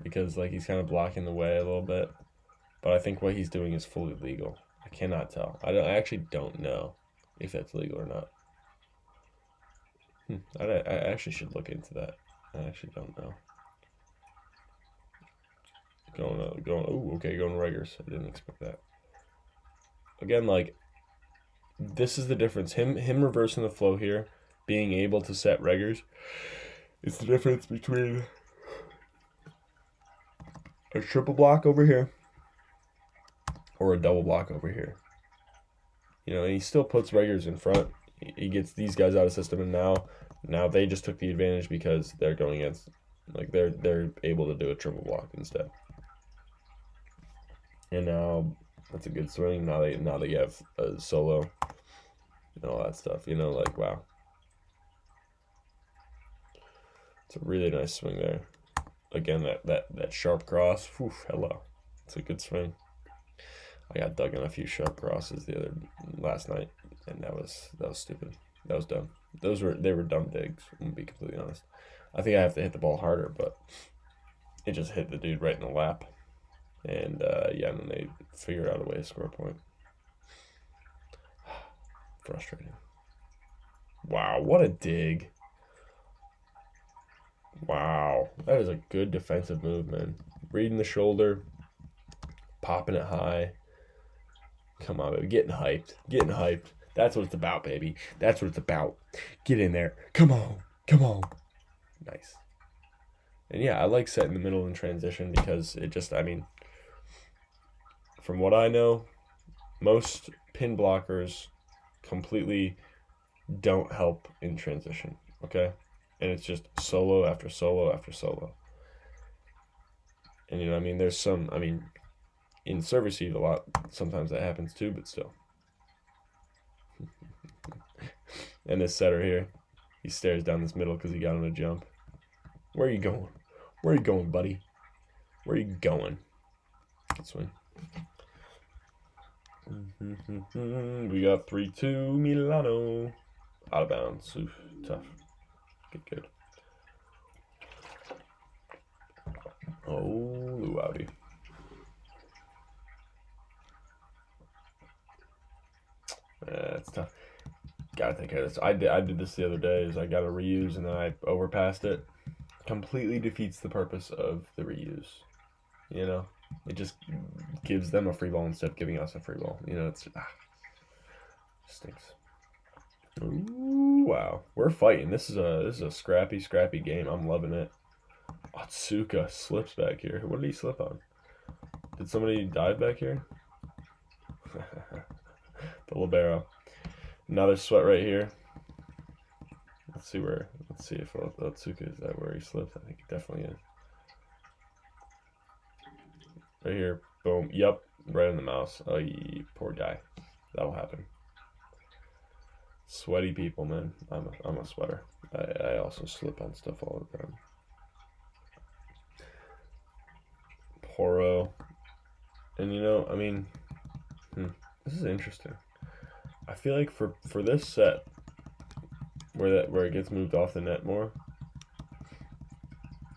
because, like, he's kind of blocking the way a little bit. But I think what he's doing is fully legal. I cannot tell. I actually don't know if that's legal or not. I actually should look into that. I actually don't know. Going Reggers. I didn't expect that. Again, like, this is the difference. Him reversing the flow here, being able to set Reggers, it's the difference between a triple block over here or a double block over here. You know, and he still puts Reggers in front. He gets these guys out of system, and now they just took the advantage because they're going against, like, they're able to do a triple block instead. And now that's a good swing. Now they have a solo and all that stuff. You know, like, wow. It's a really nice swing there. Again, that sharp cross. Whew, hello. It's a good swing. I got dug on a few sharp crosses last night, and that was stupid. That was dumb. They were dumb digs. I'm gonna be completely honest. I think I have to hit the ball harder, but it just hit the dude right in the lap, and and then they figured out a way to score a point. Frustrating. Wow, what a dig! Wow, that is a good defensive move, man. Reading the shoulder, popping it high. Come on, baby. Getting hyped. That's what it's about, baby. That's what it's about. Get in there. Come on. Nice. And yeah, I like setting the middle in transition because it just, from what I know, most pin blockers completely don't help in transition, okay? And it's just solo after solo after solo. And there's some, in service heat a lot, sometimes that happens too, but still. And this setter here, he stares down this middle because he got on a jump. Where are you going? Buddy? Where are you going? Good swing. We got 3-2 Milano. Out of bounds. Oof, tough. Good. Oh, howdy. It's tough. Gotta take care of this. I did this the other day. Is I got a reuse and then I overpassed it. Completely defeats the purpose of the reuse. It just gives them a free ball instead of giving us a free ball. It's stinks. Ooh, wow, we're fighting. This is a scrappy game. I'm loving it. Otsuka slips back here. What did he slip on? Did somebody dive back here? The libero. Another sweat right here. Let's see if Otsuka is that where he slipped. I think he definitely is. Right here. Boom. Yep. Right in the mouse. Oh, poor guy. That'll happen. Sweaty people, man. I'm a sweater. I also slip on stuff all the time. Poro. And this is interesting. I feel like for this set, where it gets moved off the net more,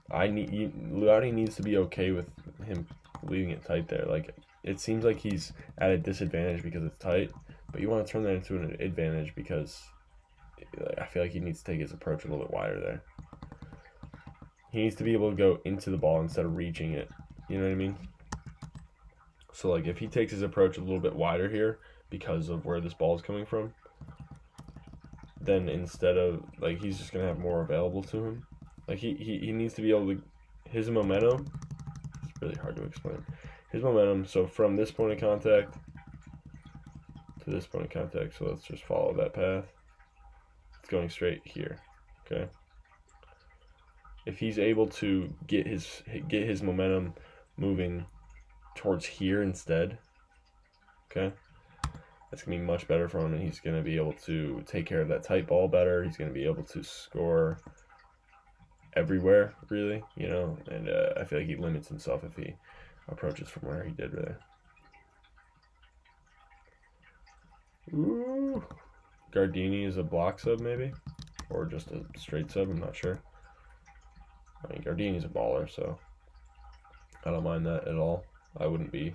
Luati needs to be okay with him leaving it tight there. Like, it seems like he's at a disadvantage because it's tight, but you want to turn that into an advantage because I feel like he needs to take his approach a little bit wider there. He needs to be able to go into the ball instead of reaching it. You know what I mean? So, like, if he takes his approach a little bit wider here because of where this ball is coming from, then instead of, like, he's just going to have more available to him. Like, he needs to be able to, his momentum, it's really hard to explain. His momentum, so from this point of contact to this point of contact, so let's just follow that path. It's going straight here, okay? If he's able to get his momentum moving towards here instead, okay, that's going to be much better for him, and he's going to be able to take care of that tight ball better. He's going to be able to score everywhere, really, and I feel like he limits himself if he approaches from where he did there. Ooh. Gardini is a block sub, maybe? Or just a straight sub, I'm not sure. I mean, Gardini's a baller, so I don't mind that at all. I wouldn't be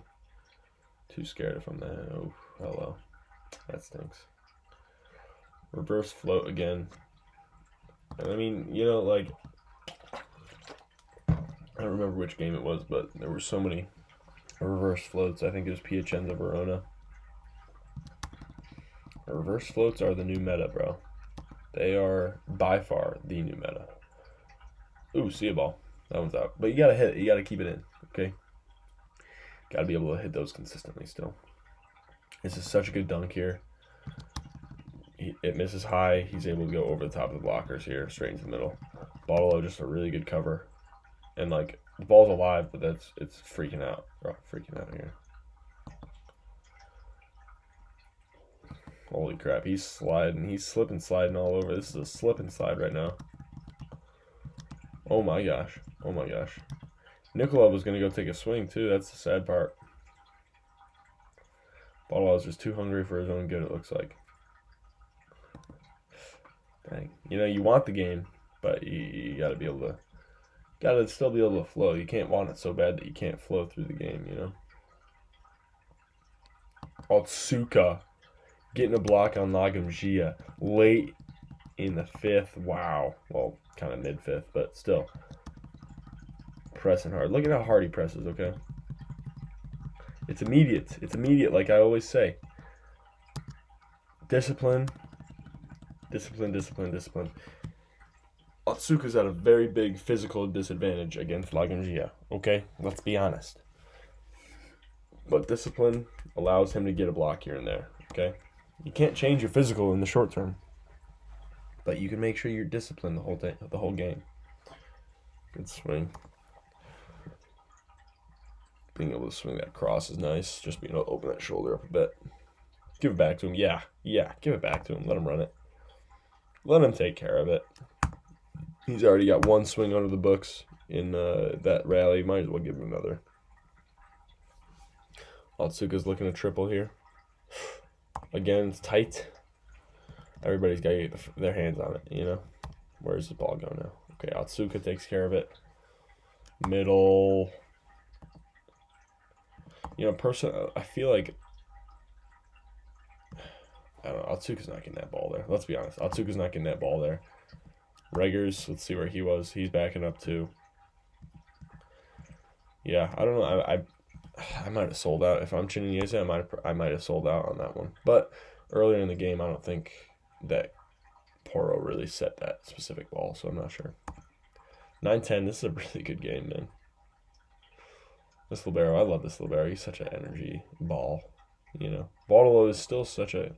too scared if I'm that. Oh, hello. That stinks. Reverse float again. And I mean, like, I don't remember which game it was, but there were so many reverse floats. I think it was Piacenza Verona. Reverse floats are the new meta, bro. They are by far the new meta. Ooh, see a ball. That one's out. But you gotta hit it. You gotta keep it in. Okay? Gotta be able to hit those consistently still. This is such a good dunk here. It misses high. He's able to go over the top of the blockers here, straight into the middle. Bottle just a really good cover. And, like, the ball's alive, but it's freaking out. Oh, freaking out here. Holy crap, he's sliding. He's slipping, sliding all over. This is a slip and slide right now. Oh my gosh. Oh my gosh. Nikolov was going to go take a swing, too. That's the sad part. Bottle is just too hungry for his own good, it looks like. Dang. You know, you want the game, but you gotta be able to... Gotta still be able to flow. You can't want it so bad that you can't flow through the game, you know? Otsuka getting a block on Lagumjia late in the 5th. Wow. Well, kind of mid-5th, but still. Pressing hard. Look at how hard he presses, okay? It's immediate. It's immediate, like I always say. Discipline. Discipline, discipline, discipline. Otsuka's at a very big physical disadvantage against Lagumjia, okay? Let's be honest. But discipline allows him to get a block here and there, okay? You can't change your physical in the short term. But you can make sure you're disciplined the whole game. Good swing. Being able to swing that cross is nice. Just being able to open that shoulder up a bit. Give it back to him. Yeah, give it back to him. Let him run it. Let him take care of it. He's already got one swing under the books in that rally. Might as well give him another. Otsuka's looking to triple here. Again, it's tight. Everybody's got to get their hands on it, you know. Where's the ball go now? Okay, Otsuka takes care of it. Middle. You know, I feel like... I don't know. Otsuka's not getting that ball there. Let's be honest. Otsuka's not getting that ball there. Reggers, let's see where he was. He's backing up too. Yeah, I don't know. I might have sold out. If I'm Civitanova, I might have sold out on that one. But earlier in the game, I don't think that Poro really set that specific ball, so I'm not sure. 9-10, this is a really good game, man. This Libero, I love this Libero. He's such an energy ball, you know. Bartolo is still such a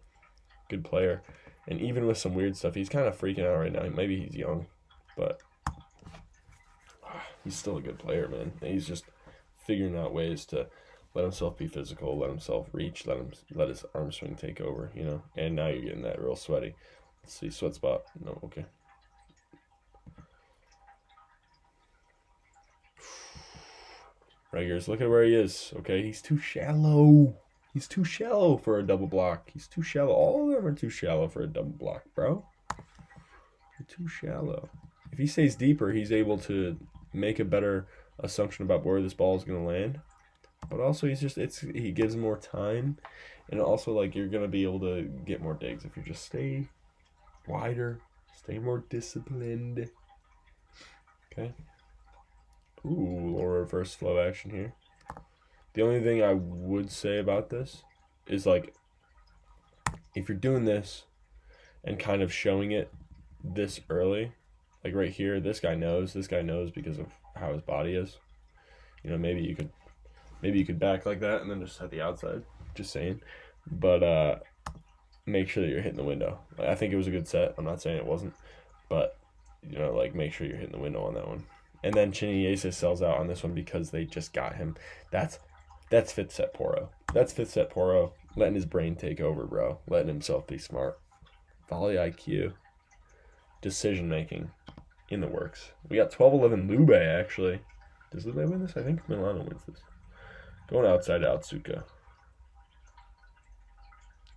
good player. And even with some weird stuff, he's kind of freaking out right now. Maybe he's young, but he's still a good player, man. And he's just figuring out ways to let himself be physical, let himself reach, let his arm swing take over, you know. And now you're getting that real sweaty. Let's see, sweat spot. No, okay. Reggers, look at where he is. Okay, he's too shallow. He's too shallow for a double block. He's too shallow. All of them are too shallow for a double block, bro. You're too shallow. If he stays deeper, he's able to make a better assumption about where this ball is going to land. But also, he gives more time. And also, like, you're going to be able to get more digs if you just stay wider, stay more disciplined. Okay. Ooh, little reverse flow action here. The only thing I would say about this is, like, if you're doing this and kind of showing it this early, like right here, this guy knows because of how his body is. You know, maybe you could back like that and then just hit the outside. Just saying. But make sure that you're hitting the window. Like, I think it was a good set. I'm not saying it wasn't. But, you know, like, make sure you're hitting the window on that one. And then Civitanova sells out on this one because they just got him. That's 5th set Poro. That's 5th set Poro. Letting his brain take over, bro. Letting himself be smart. Volley IQ. Decision making. In the works. We got 12-11 Lube, actually. Does Lube win this? I think Milano wins this. Going outside to Otsuka.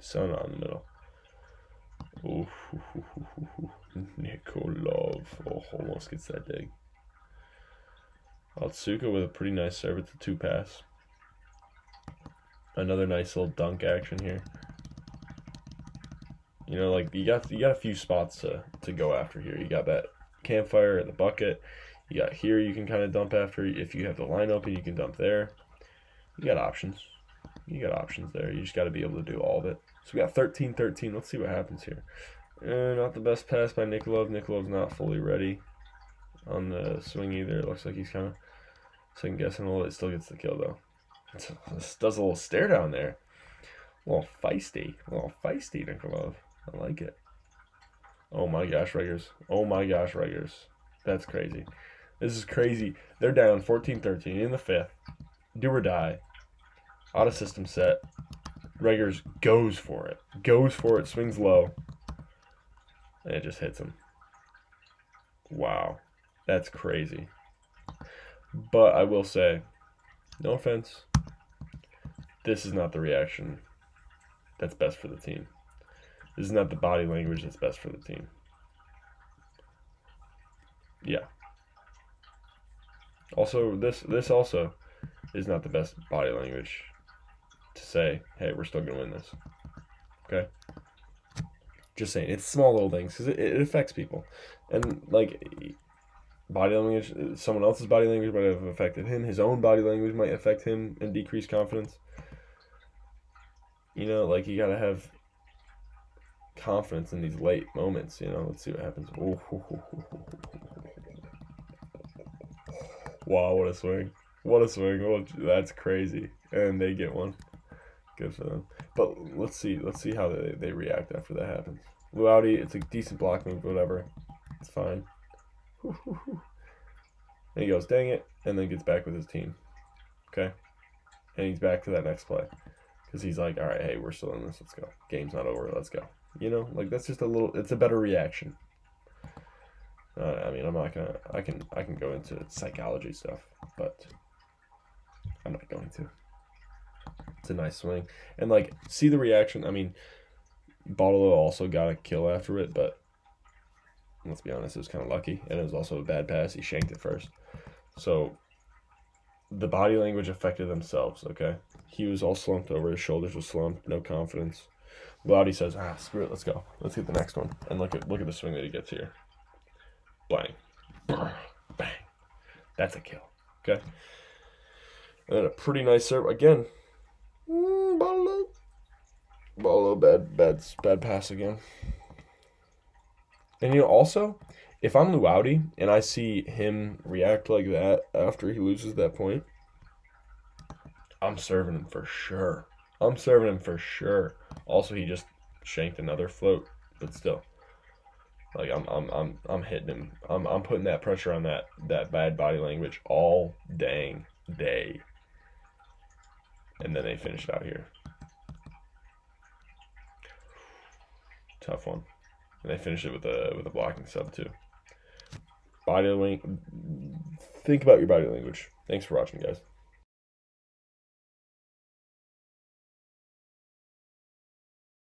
Sona in the middle. Ooh, Nikolov. Oh, almost gets that dig. Otsuka with a pretty nice serve at the 2-pass. Another nice little dunk action here. You know, like, you got a few spots to go after here. You got that campfire at the bucket. You got here you can kind of dump after. If you have the line open, you can dump there. You got options. You got options there. You just got to be able to do all of it. So we got 13-13. Let's see what happens here. Not the best pass by Nikolov. Nikolov's not fully ready on the swing either. It looks like he's kind of second guessing a little. It still gets the kill though. It does a little stare down there. A little feisty, Nikolov. I like it. Oh my gosh, Reggers. Oh my gosh, Reggers. That's crazy. This is crazy. They're down 14-13 in the 5th. Do or die. Out of system set. Reggers goes for it. Swings low. And it just hits him. Wow. That's crazy. But I will say, no offense, this is not the reaction that's best for the team. This is not the body language that's best for the team. Yeah. Also, this also is not the best body language to say, hey, we're still going to win this. Okay? Just saying. It's small little things because it affects people. And, like, body language, someone else's body language might have affected him. His own body language might affect him and decrease confidence. You know, like, you got to have confidence in these late moments, you know. Let's see what happens. Ooh. Wow, what a swing. What a swing. Oh, that's crazy. And they get one. Good for them. But let's see how they react after that happens. Luauti, it's a decent block move, whatever. It's fine. And he goes, dang it, and then gets back with his team. Okay? And he's back to that next play. Because he's like, all right, hey, we're still in this. Let's go. Game's not over. Let's go. You know, like that's just it's a better reaction. I mean, I'm not gonna. I can go into psychology stuff, but I'm not going to. It's a nice swing, and like see the reaction. I mean, Botolo also got a kill after it, but let's be honest, it was kind of lucky, and it was also a bad pass. He shanked it first, so the body language affected themselves. Okay, he was all slumped over. His shoulders were slumped, no confidence. Laudy says, screw it, let's go. Let's get the next one. And look at the swing that he gets here. Bang. Bang. That's a kill. Okay. And then a pretty nice serve. Again. Ball low. Bad pass again. And you know, also, if I'm Luauti and I see him react like that after he loses that point, I'm serving him for sure. Also, he just shanked another float, but still, like I'm hitting him. I'm putting that pressure on that bad body language all dang day. And then they finished out here. Tough one. And they finished it with a blocking sub too. Body language. Think about your body language. Thanks for watching, guys.